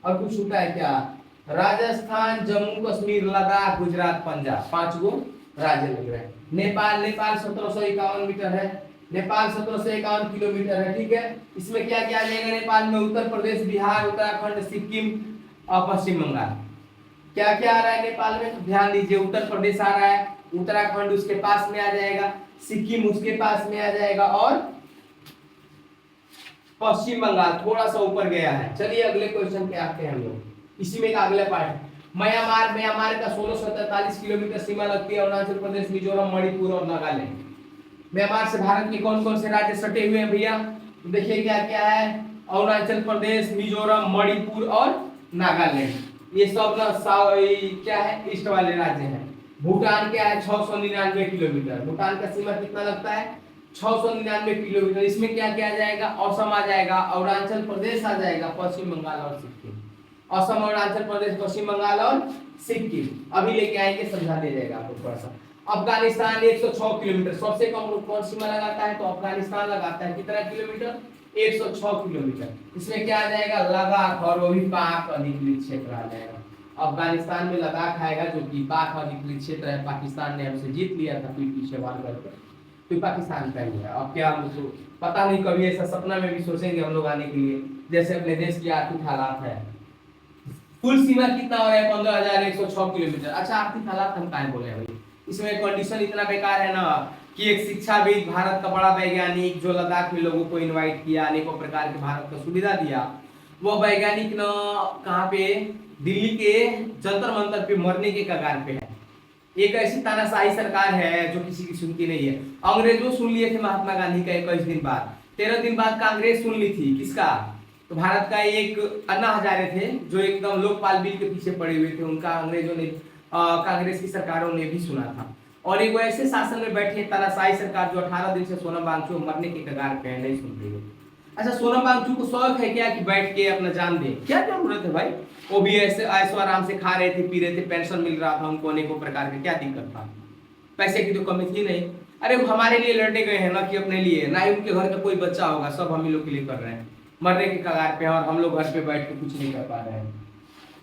और कुछ छूटा है क्या? राजस्थान, जम्मू कश्मीर, लद्दाख, गुजरात, पंजाब, 5 गो राज्य लग रहे हैं। नेपाल, नेपाल 1751 मीटर है, नेपाल 1751 किलोमीटर है, ठीक है। इसमें क्या क्या आ जाएगा नेपाल में? उत्तर प्रदेश, बिहार, उत्तराखंड, सिक्किम और पश्चिम बंगाल। क्या क्या आ रहा है नेपाल में? तो ध्यान दीजिए, उत्तर प्रदेश आ रहा है, उत्तराखंड उसके पास में आ जाएगा, सिक्किम उसके पास में आ जाएगा और पश्चिम बंगाल थोड़ा सा ऊपर गया है। चलिए अगले क्वेश्चन पे आते हैं हम लोग, इसी में का अगला पार्ट। म्यांमार, म्यांमार का 1643 किलोमीटर सीमा लगती है। अरुणाचल प्रदेश, मिजोरम, मणिपुर और नागालैंड। म्यांमार से भारत के कौन कौन से राज्य सटे हुए हैं भैया? तो देखिए क्या क्या है, अरुणाचल प्रदेश, मिजोरम, मणिपुर और नागालैंड, ये सब ना क्या है? ईस्ट वाले राज्य हैं। भूटान क्या है? 699 किलोमीटर। भूटान का सीमा कितना लगता है? 699 किलोमीटर। इसमें क्या क्या आ जाएगा? असम आ जाएगा, अरुणाचल प्रदेश आ जाएगा, पश्चिम बंगाल और सिक्किम। असम, अरुणाचल प्रदेश, पश्चिम बंगाल और सिक्किम। अभी लेके आएंगे, समझा दिया जाएगा आपको थोड़ा सा। अफगानिस्तान 106 किलोमीटर। सबसे कम कौन सीमा लगाता है? तो अफगानिस्तान लगाता है। कितना किलोमीटर? 106 किलोमीटर। इसमें क्या आ जाएगा? लद्दाख, और वो भी पाक अधिकृत क्षेत्र आ जाएगा। अफगानिस्तान में लद्दाख आएगा जो कि पाक अधिकृत क्षेत्र है। पाकिस्तान ने हमसे जीत लिया था पीठ पीछे वार करके, तो पाकिस्तान का ही है। अब क्या हमको पता नहीं, कभी ऐसा सपना में भी सोचेंगे हम लोग आने के लिए, जैसे अपने देश की आर्थिक हालात है। कुल सीमा कितना हो रहा है? 15,106 किलोमीटर। अच्छा, आर्थिक हालात हम काहे बोले भाई? इसमें कंडीशन इतना बेकार है ना कि एक शिक्षाविद, भारत का बड़ा वैज्ञानिक जो लद्दाख में लोगों को इनवाइट किया, अनेकों प्रकार के भारत को सुविधा दिया, वो वैज्ञानिक न कहाँ पे? दिल्ली के जंतर मंतर पे मरने के कगार पे है। एक ऐसी तानाशाही सरकार है जो किसी की सुनती नहीं है। अंग्रेजों सुन लिए थे महात्मा गांधी का 21 दिन बाद, 13 दिन बाद कांग्रेस सुन ली थी। किसका? तो भारत का एक अन्ना हजारे थे जो एकदम लोकपाल बिल के पीछे पड़े हुए थे, उनका अंग्रेजों ने कांग्रेस की सरकारों ने भी सुना था। और एक ऐसे शासन में बैठे तानाशाही सरकार जो 18 दिन से सोनम वांगचुक मरने के कगार पे है, नहीं सुन रही है। अच्छा, सोनम वांगचुक को शौक है क्या कि बैठ के अपना जान दे? क्या जरूरत है भाई? वो भी ऐसे ऐशो आराम से खा रहे थे, पी रहे थे, पेंशन मिल रहा था उनको अनेकों प्रकार के, क्या दिक्कत था? पैसे की तो कमी थी नहीं। अरे वो हमारे लिए लड़ने गए हैं ना कि अपने लिए, ना ही उनके घर का कोई बच्चा होगा, सब हम ही लोग के लिए कर रहे हैं। मरने के कगार पे और हम लोग घर पे बैठ के कुछ नहीं कर पा रहे हैं।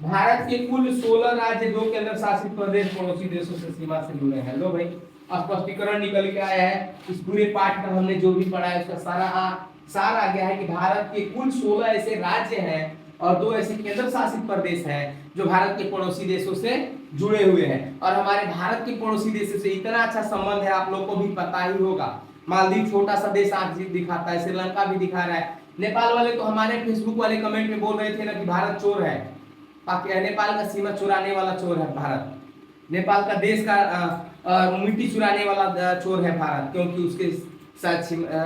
भारत के कुल 16 राज्य, 2 केंद्र शासित प्रदेश पड़ोसी देशों से सीमा से जुड़े हैं। लो भाई, स्पष्टीकरण निकल के आया है। इस पूरे पाठ का हमने जो भी पढ़ा है उसका सारा आ गया है कि भारत के कुल 16 ऐसे राज्य हैं और 2 ऐसे केंद्र शासित प्रदेश हैं जो भारत के पड़ोसी देशों से जुड़े हुए हैं। और हमारे भारत के पड़ोसी देशों से इतना अच्छा संबंध है, आप लोग को भी पता ही होगा। मालदीव छोटा सा देश आज दिखाता है, श्रीलंका भी दिखा रहा है। नेपाल वाले तो हमारे फेसबुक वाले कमेंट में बोल रहे थे ना कि भारत चोर है, नेपाल का सीमा चुराने वाला चोर है भारत, नेपाल का देश का मिट्टी चुराने वाला चोर है भारत, क्योंकि उसके साथ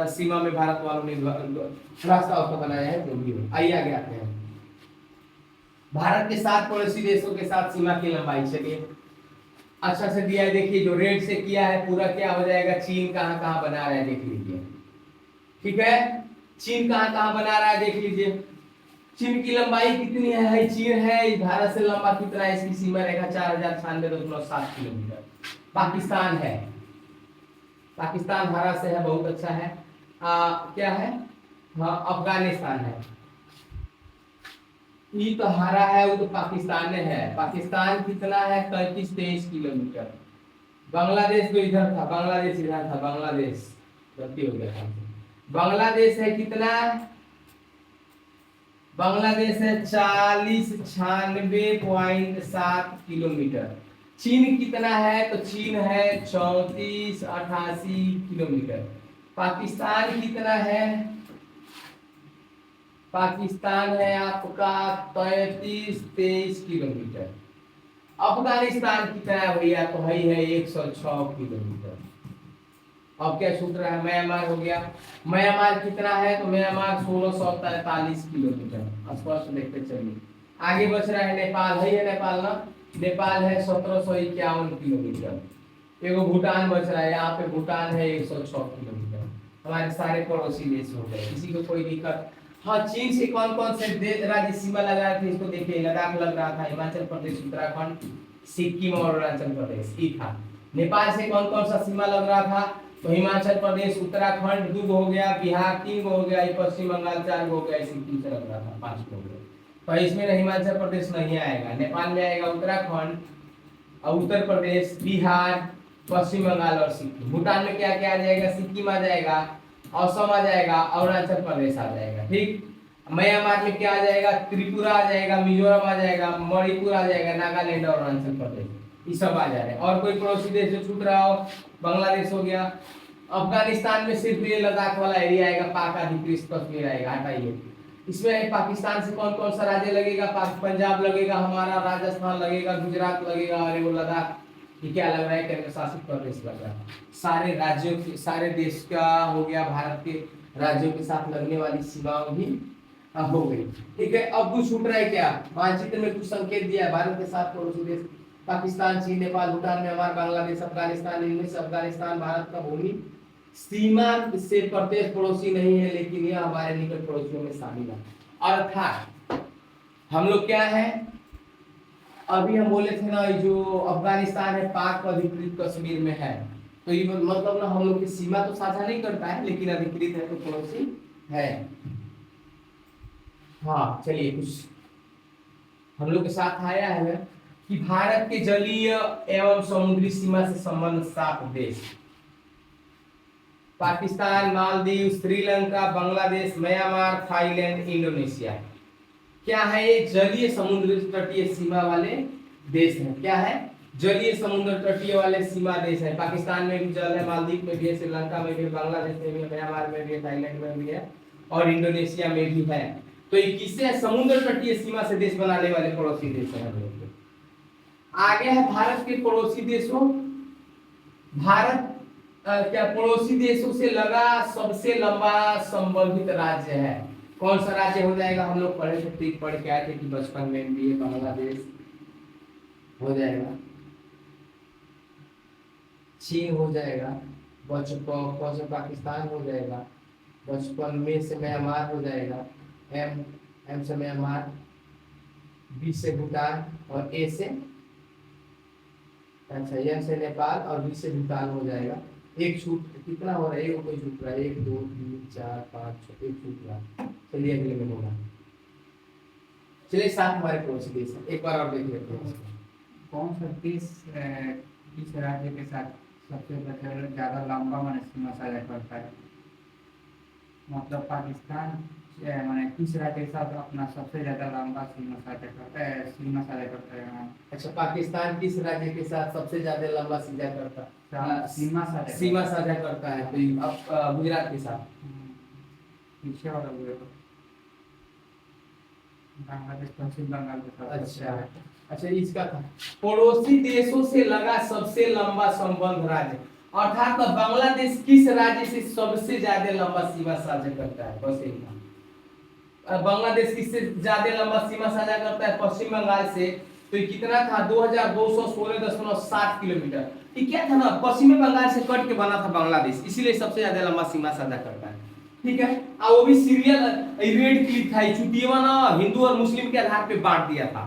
सीमा में भारत वालों ने रास्ता उसका बनाया है। जो भी हो, आइए आगे आते हैं। भारत के 7 पड़ोसी देशों के साथ सीमा की लंबाई, चलिए अच्छा से दिया है, देखिए जो रेड से किया है पूरा क्या हो जाएगा, चीन कहाँ कहाँ बना रहा है देख लीजिए। ठीक है, चीन कहाँ कहाँ बना रहा है देख लीजिए। चीन की लंबाई कितनी है, चीन है भारत से लंबा कितना है, इसकी सीमा रेखा 4096.7 किलोमीटर। पाकिस्तान है, पाकिस्तान भारत से है, बहुत अच्छा है। क्या है, हाँ अफगानिस्तान है, ये तो हरा है, वो तो पाकिस्तान में है। पाकिस्तान कितना है, 33-23 किलोमीटर। बांग्लादेश तो इधर था, बांग्लादेश इधर था, बांग्लादेश गलती हो गया था। बांग्लादेश है कितना, बांग्लादेश है 4096.7 किलोमीटर। चीन कितना है, तो चीन है 3488 किलोमीटर। पाकिस्तान कितना है, पाकिस्तान है आपका 33-23 किलोमीटर। अफगानिस्तान कितना है भैया, तो है 106 किलोमीटर। अब क्या छूट रहा है, म्यांमार हो गया। म्यांमार कितना है, तो म्यांमार 1643 किलोमीटर। स्पष्ट देखते चलिए। आगे बच रहा है नेपाल, है नेपाल ना, नेपाल है 1751 किलोमीटर। एगो भूटान बच रहा है, यहाँ पे भूटान है 106 किलोमीटर। हमारे सारे पड़ोसी देश हो गए, किसी को कोई दिक्कत। हाँ, चीन से कौन कौन से राज्य सीमा लगा रहे थे, इसको देखिए। लद्दाख लग रहा था, हिमाचल प्रदेश, उत्तराखंड, सिक्किम और अरुणाचल प्रदेश ये था। नेपाल से कौन कौन सा सीमा लग रहा था, तो हिमाचल प्रदेश, उत्तराखंड 2 हो गया, बिहार 3 हो गया, पश्चिम बंगाल 4 हो गया, सिक्किम से लग रहा था 5 हो गया। तो इसमें हिमाचल प्रदेश नहीं आएगा, नेपाल में आएगा उत्तराखंड और उत्तर प्रदेश, बिहार, पश्चिम बंगाल और सिक्किम। भूटान में क्या क्या आ जाएगा, सिक्किम आ जाएगा, असम आ जाएगा, अरुणाचल प्रदेश आ जाएगा। ठीक, म्यांमार में क्या आ जाएगा, त्रिपुरा आ जाएगा, मिजोरम आ जाएगा, मणिपुर आ जाएगा, नागालैंड और अरुणाचल प्रदेश, ये सब आ जा रहे हैं। और कोई पड़ोसी देश जो छूट रहा हो, बांग्लादेश हो गया। अफगानिस्तान में सिर्फ ये लद्दाख वाला एरिया आएगा, पाक अधिकृत कश्मीर आएगा, हटाइए। इसमें पाकिस्तान से कौन कौन सा राज्य लगेगा, पंजाब लगेगा, हमारा राजस्थान लगेगा, गुजरात लगेगा, और वो लद्दाख, ये क्या लग रहा है, केंद्र शासित प्रदेश लग रहा है। सारे राज्यों के, सारे देश का हो गया, भारत के राज्यों के साथ लगने वाली सीमाओं भी हो गई। ठीक है, अब कुछ छूट रहा है क्या, मानचित्र में कुछ संकेत दिया है। भारत के साथ पड़ोसी देश पाकिस्तान, चीन, नेपाल, भूटान, म्यांमार, बांग्लादेश, अफगानिस्तान, इनमें से अफगानिस्तान भारत का भूमि सीमा से प्रत्यक्ष पड़ोसी नहीं है, लेकिन यह हमारे निकट पड़ोसियों में शामिल है। अर्थात हम लोग क्या है, अभी हम बोले थे ना, जो अफगानिस्तान है पाक अधिकृत कश्मीर में है, तो ये मतलब ना हम लोग की सीमा तो साझा नहीं करता है, लेकिन अधिकृत है तो पड़ोसी है। हाँ चलिए, कुछ हम लोग के साथ आया है कि भारत के जलीय एवं समुद्री सीमा से संबंध 7 देश, Pakistan, Maldives, Sri Lanka, Bangladesh, Myanmar, Thailand, Indonesia. क्या है ये, जलीय समुद्र तटीय सीमा वाले देश हैं। क्या है, जलीय समुद्र तटीय वाले सीमा देश है। पाकिस्तान में भी जल है, मालदीव में भी है, श्रीलंका में भी है, बांग्लादेश में भी है, म्यांमार में भी है, थाईलैंड में भी है और इंडोनेशिया में भी है। तो ये किससे समुद्र तटीय सीमा से देश बनाने वाले पड़ोसी देश हैं। आगे है भारत के पड़ोसी देशों। भारत क्या पड़ोसी देशों से लगा सबसे लंबा संबंधित राज्य है। कौन सा राज्य हो जाएगा, हम लोग पढ़े थे, पढ़ के आए थे कि बचपन में भी, बांग्लादेश हो जाएगा, चीन हो जाएगा, बचपन पाकिस्तान हो जाएगा, बचपन में से म्यांमार हो जाएगा, एम से म्यांमार, बी से भूटान और ए से, अच्छा एम से नेपाल और बी से भूटान हो जाएगा। एक छूट कितना हो रहा है, एक कोई छूट रहा है, 1 2 3 4 5 6, एक छूट रहा है। चलिए अगले में होगा। चलिए 7 हमारे पड़ोसी देश है, एक बार और देख लेते हैं। कौन सा देश किस राज्य के साथ सबसे ज्यादा लंबा सीमा साझा करता है, मतलब पाकिस्तान, मैंने तीसरा के साथ अपना सबसे ज्यादा लंबा सीमा साझा करता है। अच्छा, पाकिस्तान किस राज्य के साथ सबसे ज्यादा लंबा सीमा साझा साझा करता है? तो ये अब गुजरात के साथ। पीछे वाला हुए तो बांग्लादेश पश्चिम बंगाल के साथ। अच्छा अच्छा, इसका था पड़ोसी देशों से लगा सबसे लंबा संबंध राज्य, अर्थात तो बांग्लादेश किस राज्य से सबसे ज्यादा लंबा सीमा साझा करता है? बस यही था। बांग्लादेश किससे ज्यादा लंबा सीमा साझा करता है? पश्चिम बंगाल से। तो ये कितना था? 2216.7 किलोमीटर। ये क्या था ना, पश्चिमी बंगाल से कट के बना था बांग्लादेश, इसीलिए सबसे ज्यादा लंबा सीमा साझा करता है। ठीक है, और वो भी सीरियल रेड क्लिक था, चुटिया ना हिंदू और मुस्लिम के आधार पे बांट दिया था।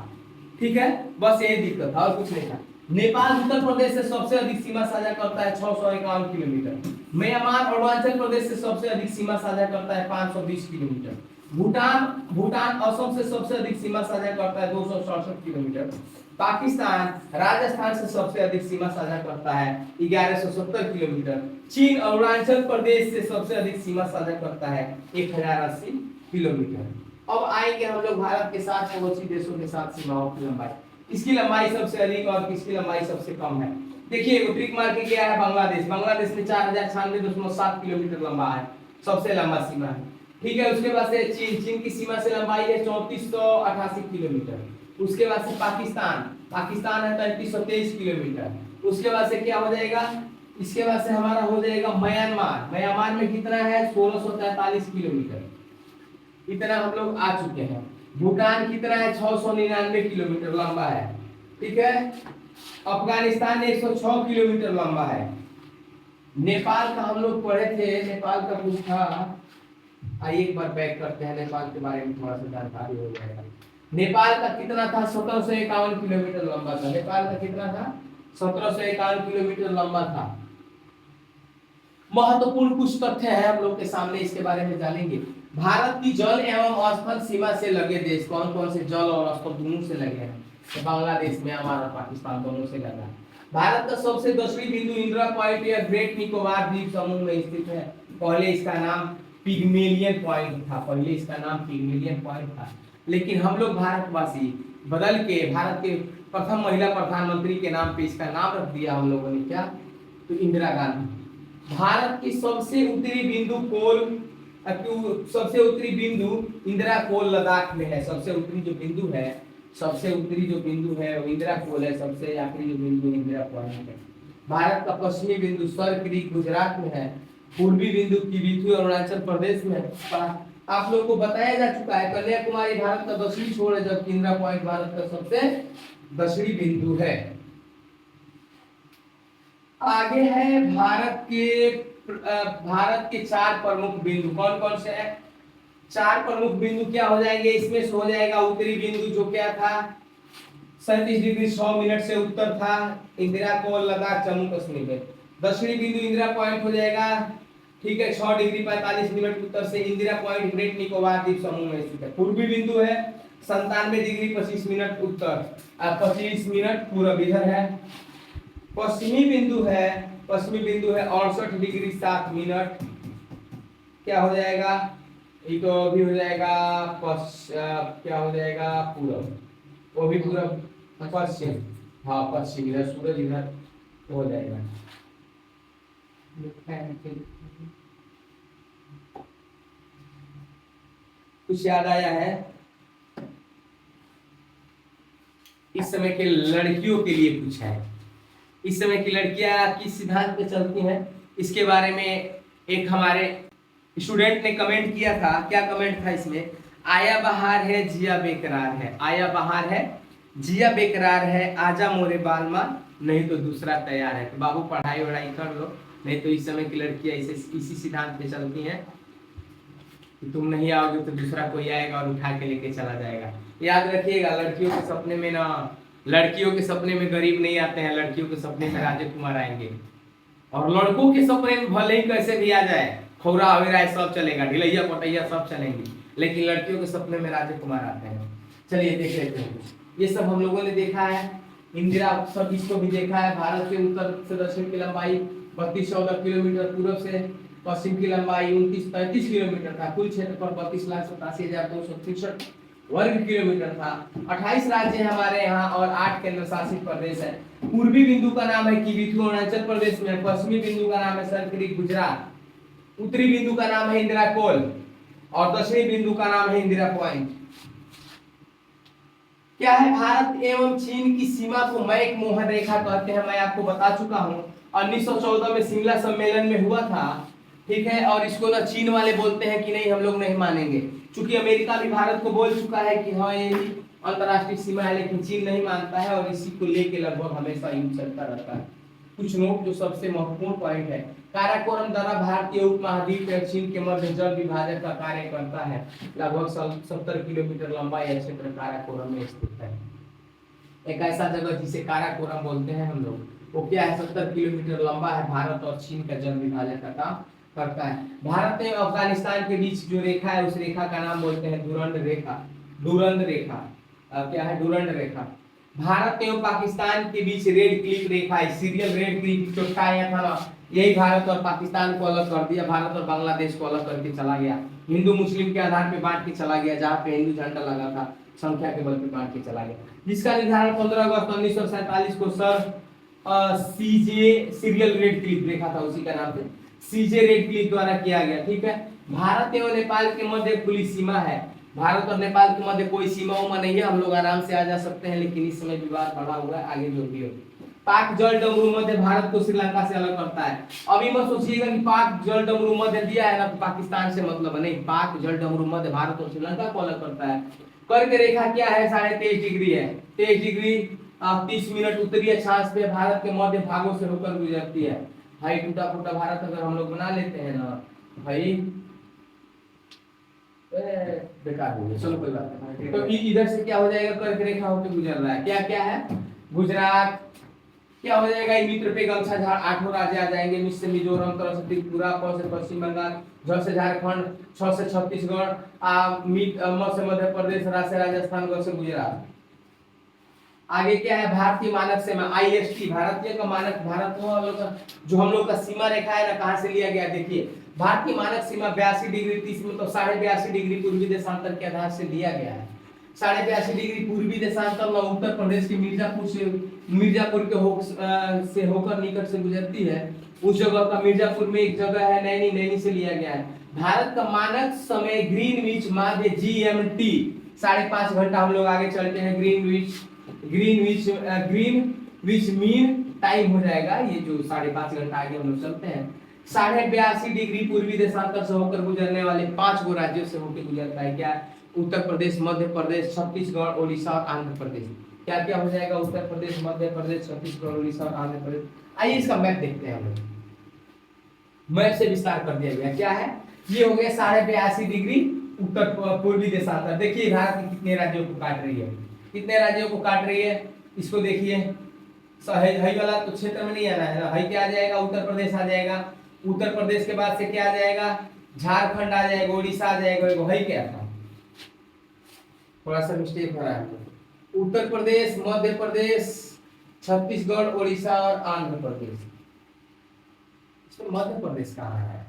ठीक है, बस यही दिक्कत था और कुछ नहीं था। नेपाल उत्तर प्रदेश से सबसे अधिक सीमा साझा करता है 651 किलोमीटर। म्यांमार अरुणाचल प्रदेश से सबसे अधिक सीमा साझा करता है 520 किलोमीटर। भूटान असम से सबसे अधिक सीमा साझा करता है 267 किलोमीटर। पाकिस्तान राजस्थान से सबसे अधिक सीमा साझा करता है 1170 किलोमीटर। चीन अरुणाचल प्रदेश से सबसे अधिक सीमा साझा करता है 1080 किलोमीटर। अब आएंगे हम लोग भारत के साथ पड़ोसी देशों के साथ सीमाओं की लंबाई, किसकी लंबाई सबसे अधिक और किसकी लंबाई सबसे कम है। देखिए ट्रिक मार के गया है बांग्लादेश। बांग्लादेश में 4096.7 किलोमीटर लंबा है, सबसे लंबा सीमा है। ठीक है, उसके बाद से चीन की सीमा से लंबाई है 3488 किलोमीटर। उसके बाद से पाकिस्तान है 3323 किलोमीटर। उसके बाद से क्या हो जाएगा? इसके बाद से हमारा हो जाएगा म्यांमार में कितना है? 1643 किलोमीटर। इतना हम लोग आ चुके हैं। भूटान कितना है? 699 किलोमीटर लंबा है। ठीक है, अफगानिस्तान 106 किलोमीटर लंबा है। नेपाल का हम लोग पढ़े थे, नेपाल का कुछ था, आइए एक बार बैक करते हैं, नेपाल के बारे में थोड़ा सा जानकारी हो जाएगा। नेपाल का कितना था? 1751 किलोमीटर लंबा था। नेपाल का कितना था? 1751 किलोमीटर लंबा था। महत्वपूर्ण कुछ तथ्य है हम लोग के सामने, इसके बारे में जानेंगे। भारत की जल एवं स्थल सीमा से लगे देश कौन कौन से? जल और स्थल दोनों से लगे हैं। तो बांग्लादेश में, हमारा पाकिस्तान दोनों से लगा। भारत का सबसे दक्षिणी बिंदु इंदिरा पॉइंट या ग्रेट निकोबार द्वीप समूह में स्थित है। पहले इसका नाम पिग्मेलियन पॉइंट था, लेकिन हम लोग भारतवासी बदल के भारत के प्रथम महिला प्रधानमंत्री के नाम पे इसका नाम रख दिया हम लोगों ने। क्या? तो इंदिरा गांधी। भारत की सबसे उत्तरी बिंदु इंदिरा कोल लद्दाख में है। सबसे उत्तरी जो बिंदु है वो इंदिरा कोल है। सबसे आखिरी जो बिंदु इंदिरा पॉइंट है। भारत का पश्चिमी बिंदु सर क्रीक गुजरात में है। पूर्वी बिंदु किबिथु अरुणाचल प्रदेश में है। आप लोगों को बताया जा चुका है कन्याकुमारी भारत का दक्षिणी छोर है, जबकि इंदिरा पॉइंट भारत का सबसे दक्षिणी बिंदु है। आगे है भारत के 4 प्रमुख बिंदु कौन कौन से हैं? 4 प्रमुख बिंदु क्या हो जाएंगे? इसमें से हो जाएगा उत्तरी बिंदु जो क्या था? 37 डिग्री 6 मिनट से उत्तर था, इंदिरा कोल लद्दाख जम्मू कश्मीर में। दक्षिणी बिंदु इंदिरा पॉइंट हो जाएगा, ठीक है, 6 डिग्री 45 मिनट उत्तर से, इंदिरा पॉइंट ग्रेट निकोबार द्वीप समूह में स्थित है। पूर्वी बिंदु है 97 डिग्री 25 मिनट उत्तर, 25 मिनट पूर्व इधर है। पश्चिमी बिंदु है 68 डिग्री 7 मिनट, क्या हो जाएगा? ये तो अभी हो जाएगा क्या हो जाएगा? पूर्व, वो भी पूर्व पश्चिम, हाँ पश्चिम, इधर सूरज इधर हो जाएगा। कुछ याद आया है? इस समय के लड़कियों के लिए कुछ है। इस समय की लड़कियां किस सिद्धांत पे चलती हैं, इसके बारे में एक हमारे स्टूडेंट ने कमेंट किया था। क्या कमेंट था इसमें? आया बहार है जिया बेकरार है, आया बहार है जिया बेकरार है, आजा मोरे बालमा नहीं तो दूसरा तैयार है। तो बाबू पढ़ाई वढ़ाई कर लो, नहीं तो इस समय की लड़कियां इसी सिद्धांत पे चलती हैं कि तुम नहीं आओगे तो दूसरा कोई आएगा और उठा के लेके चला जाएगा। याद रखिएगा, लड़कियों के सपने में ना, लड़कियों के सपने में गरीब नहीं आते हैं, लड़कियों के सपने में राजकुमार आएंगे। और लड़कों के सपने में भले ही कैसे भी आ जाए, खौरा अवेरा सब चलेगा, ढिलैया पटैया सब चलेंगे, लेकिन लड़कियों के सपने में राजकुमार आते हैं। चलिए देख लेते हैं, ये सब हम लोगों ने देखा है। इंदिरा सब इसको भी देखा है। भारत के उत्तर से दक्षिण की लंबाई 3214 किलोमीटर, पूर्व से पश्चिम की लंबाई 29-33 किलोमीटर था। कुल क्षेत्रफल 32,87,263 वर्ग किलोमीटर था। 28 राज्य हैं हमारे यहाँ और 8 केंद्र शासित प्रदेश है। पूर्वी बिंदु का नाम है किबिथु अरुणाचल प्रदेश में, पश्चिमी बिंदु का नाम है सरकरी गुजरात, उत्तरी बिंदु का नाम है इंदिरा कोल और दक्षिणी बिंदु का नाम है इंदिरा पॉइंट। क्या है भारत एवं चीन की सीमा को मैक मोहन रेखा कहते हैं, मैं आपको बता चुका हूं। 1914 में शिमला सम्मेलन में हुआ था, ठीक है। और इसको ना चीन वाले बोलते हैं कि नहीं हम लोग नहीं मानेंगे, क्योंकि अमेरिका भी भारत को बोल चुका है कि हाँ ये अंतरराष्ट्रीय सीमा है, लेकिन चीन नहीं मानता है और इसी को लेके लगभग हमेशा युद्ध चलता रहता है। कुछ नोट जो सबसे महत्वपूर्ण पॉइंट है, काराकोरम दर्रा भारतीय उपमहाद्वीप और चीन के मध्य जल विभाजन का कार्य करता है। लगभग 70 किलोमीटर लंबा यह क्षेत्र काराकोरम में स्थित है। एक ऐसा जगह जिसे काराकोरम बोलते हैं हम लोग, वो क्या है 70 किलोमीटर लंबा है, भारत और चीन का जल विभाजन का काम करता है। भारत एवं अफगानिस्तान के बीच जो रेखा है उस रेखा का नाम बोलते हैं डुरंड रेखा। डुरंड रेखा क्या है? डुरंड रेखा। भारत एवं पाकिस्तान के बीच रेड क्लिफ रेखा है, सीरियल रेड क्लिफ जो था ना, यही भारत और पाकिस्तान को अलग कर दिया, भारत और बांग्लादेश को अलग करके चला गया। हिंदू मुस्लिम के आधार पे बांट के चला गया, जहाँ पे हिंदू झंडा लगा था संख्या के बल पे बांट के चला गया, जिसका निर्धारण 15 अगस्त 1947 को सर सीजे सीरियल रेड क्लिफ रेखा था, उसी का नाम से सीजे रेड क्लिफ द्वारा किया गया, ठीक है। भारत एवं नेपाल के मध्य खुली सीमा है, भारत और नेपाल के मध्य कोई सीमा उमा नहीं है, हम लोग आराम से आ जा सकते हैं, लेकिन इस समय विवाद बढ़ा हुआ है, आगे जो भी हो। पाक जल डमरू मध्य भारत को श्रीलंका से अलग करता है। अभी मत सोचिएगा कि पाक जल डमरू मध्य दिया है ना तो पाकिस्तान से मतलब नहीं, पाक जल डमरू मध्य भारत और श्रीलंका को अलग करता है। कर्क रेखा क्या है? 23.5 डिग्री है, 23 डिग्री 30 मिनट उत्तरी अक्षांश पे भारत के मध्य भागों से होकर गुजरती है। भाई टूटा फूटा भारत अगर हम लोग बना लेते हैं ना भाई बेकार हो गया, चलो कोई बात नहीं। तो इधर से क्या हो जाएगा? कर्क रेखा होकर गुजर रहा है, क्या क्या है? गुजरात क्या हो जाएगा? मित्र पे गमछा झाड़ 8 राज्य आ जाएंगे, मिस से मिजोरम, तरह से त्रिपुरा, प से पश्चिम बंगाल, झ से झारखंड, छ से छत्तीसगढ़, म से मध्य प्रदेश, रा से राजस्थान, ग से गुजरात। आगे क्या है? भारतीय मानक सीमा IST, भारतीय का मानक, भारत जो हम लोग का सीमा रेखा है ना, कहां से लिया गया देखिए। भारतीय मानक सीमा 82 डिग्री 30 मतलब 82.5 डिग्री पूर्वी देशांतर के आधार से लिया गया है। 82.5 डिग्री पूर्वी देशांतर में उत्तर प्रदेश के मिर्जापुर से होकर निकट से गुजरती है। उस जगह का मिर्जापुर में एक जगह है नैनी, नैनी से लिया गया है। भारत का मानक समय ग्रीनविच माध्य GMT 5.5 घंटा हम लोग आगे चलते हैं। ग्रीनविच मीन टाइम हो जाएगा ये जो 5.5 घंटा आगे हम लोग चलते हैं। 82.5 डिग्री पूर्वी देशांतर से होकर गुजरने वाले 5 गो राज्यों से होकर गुजरता है। क्या? उत्तर प्रदेश, मध्य प्रदेश, छत्तीसगढ़, ओडिशा और आंध्र प्रदेश। क्या क्या हो जाएगा? उत्तर प्रदेश, मध्य प्रदेश, छत्तीसगढ़, ओडिशा और आंध्र प्रदेश। आइए इसका मैप देखते हैं हम लोग। मैप से विस्तार कर दिया गया। क्या है? ये हो गया 82.5 डिग्री उत्तर पूर्वी देशांतर। देखिए भारत के कितने राज्यों को काट रही है, कितने राज्यों को काट रही है, इसको देखिए। हई वाला तो क्षेत्र में नहीं आना है ना, हई क्या आ जाएगा? उत्तर प्रदेश आ जाएगा। उत्तर प्रदेश के बाद से क्या आ जाएगा? झारखंड आ जाएगा, ओडिशा आ जाएगा। हई क्या था? थोड़ा सा मिस्टेक हो रहा है। उत्तर प्रदेश, मध्य प्रदेश, छत्तीसगढ़, ओडिशा और आंध्र प्रदेश। इसमें मध्य प्रदेश कहाँ है?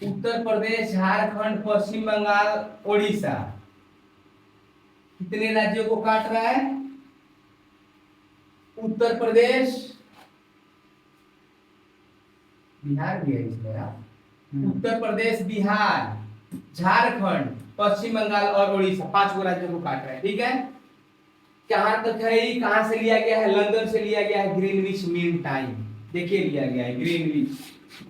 उत्तर प्रदेश, झारखंड, पश्चिम बंगाल, ओडिशा, कितने राज्यों को काट रहा है? उत्तर प्रदेश, बिहार भी है इसमें यार। उत्तर प्रदेश, बिहार, झारखंड, पश्चिम बंगाल और ओडिशा, 5 गो राज्यों को काट रहा है, ठीक है। कहां तक है? कहां से लिया गया है? लंदन से लिया गया है। ग्रीनविच मीन टाइम देखिए लिया गया है। ग्रीनविच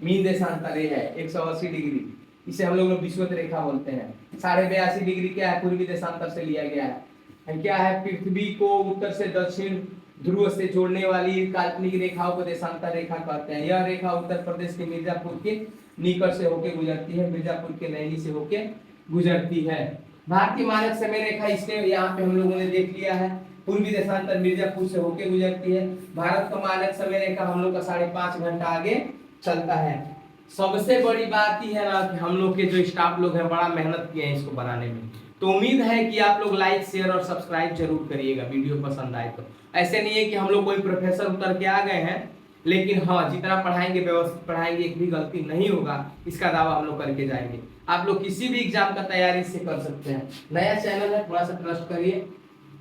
मीन देशांतर है 180 डिग्री, इसे हम लोग विषुवत रेखा बोलते हैं। 82.5 डिग्री क्या है? पूर्वी देशांतर से लिया गया है। क्या है? पृथ्वी को उत्तर से दक्षिण ध्रुव से जोड़ने वाली काल्पनिक रेखाओं को देशांतर रेखा कहते हैं। यह रेखा उत्तर प्रदेश के मिर्जापुर के निकट से होकर गुजरती है, मिर्जापुर के नैनी से होकर गुजरती है। भारतीय मानक समय रेखा इसने यहाँ पे हम लोगों ने देख लिया है। पूर्वी देशांतर मिर्जापुर से होकर गुजरती है। भारत का मानक समय रेखा हम लोग का 5.5 घंटा आगे चलता है। सबसे बड़ी बात ही है ना कि हम लोग के जो स्टाफ लोग हैं बड़ा मेहनत किए हैं इसको बनाने में। तो उम्मीद है कि आप लोग लाइक शेयर और सब्सक्राइब जरूर करिएगा वीडियो पसंद आए तो। ऐसे नहीं है कि हम लोग कोई प्रोफेसर उतर के आ गए हैं, लेकिन हाँ जितना पढ़ाएंगे व्यवस्थित पढ़ाएंगे, एक भी गलती नहीं होगा इसका दावा हम लोग करके जाएंगे। आप लोग किसी भी एग्जाम का तैयारी से कर सकते हैं। नया चैनल है, थोड़ा सा ट्रस्ट करिए।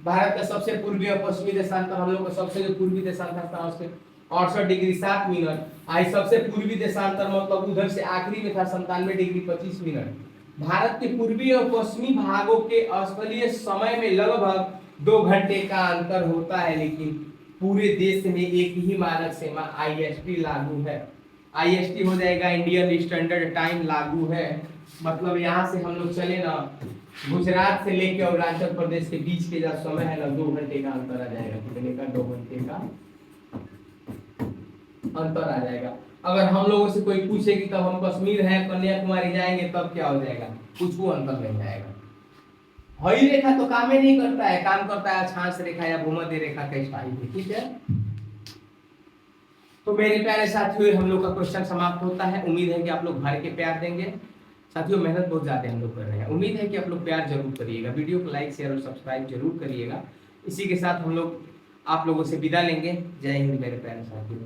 भारत का सबसे पूर्वी और पश्चिमी देशांतर, हम लोग का सबसे जो पूर्वी देशांतर था उसके 68 डिग्री 7 मिनट। आई सबसे पूर्वी देशांतर मतलब उधर से आखिरी में था 97 डिग्री 25 मिनट। भारत के पूर्वी और पश्चिमी भागों के स्थलीय समय में लगभग 2 घंटे का अंतर होता है, लेकिन पूरे देश में एक ही मानक सीमा IST लागू है। IST हो जाएगा इंडियन स्टैंडर्ड टाइम लागू है। मतलब यहाँ से हम लोग चले ना, गुजरात से लेके अरुणाचल प्रदेश के बीच के जो समय है ना 2 घंटे का अंतर आ जाएगा। कितने का? 2 घंटे का अंतर आ जाएगा। अगर हम लोगों से कोई पूछे कि तब हम कश्मीर हैं, कन्याकुमारी जाएंगे, तब क्या हो जाएगा? कुछ को अंतर नहीं आएगा। हई रेखा तो काम ही नहीं करता है, काम करता है अक्षांश रेखा या भूमध्य रेखा का स्थायी। ठीक है, तो मेरे प्यारे साथियों हम लोग का क्वेश्चन समाप्त होता है। उम्मीद है कि आप लोग भर के प्यार देंगे। साथियों मेहनत बहुत ज्यादा हम लोग कर रहे हैं, उम्मीद है कि आप लोग प्यार जरूर करिएगा। वीडियो को लाइक शेयर और सब्सक्राइब जरूर करिएगा। इसी के साथ हम लोग आप लोगों से विदा लेंगे। जय हिंद मेरे प्यारे साथियों।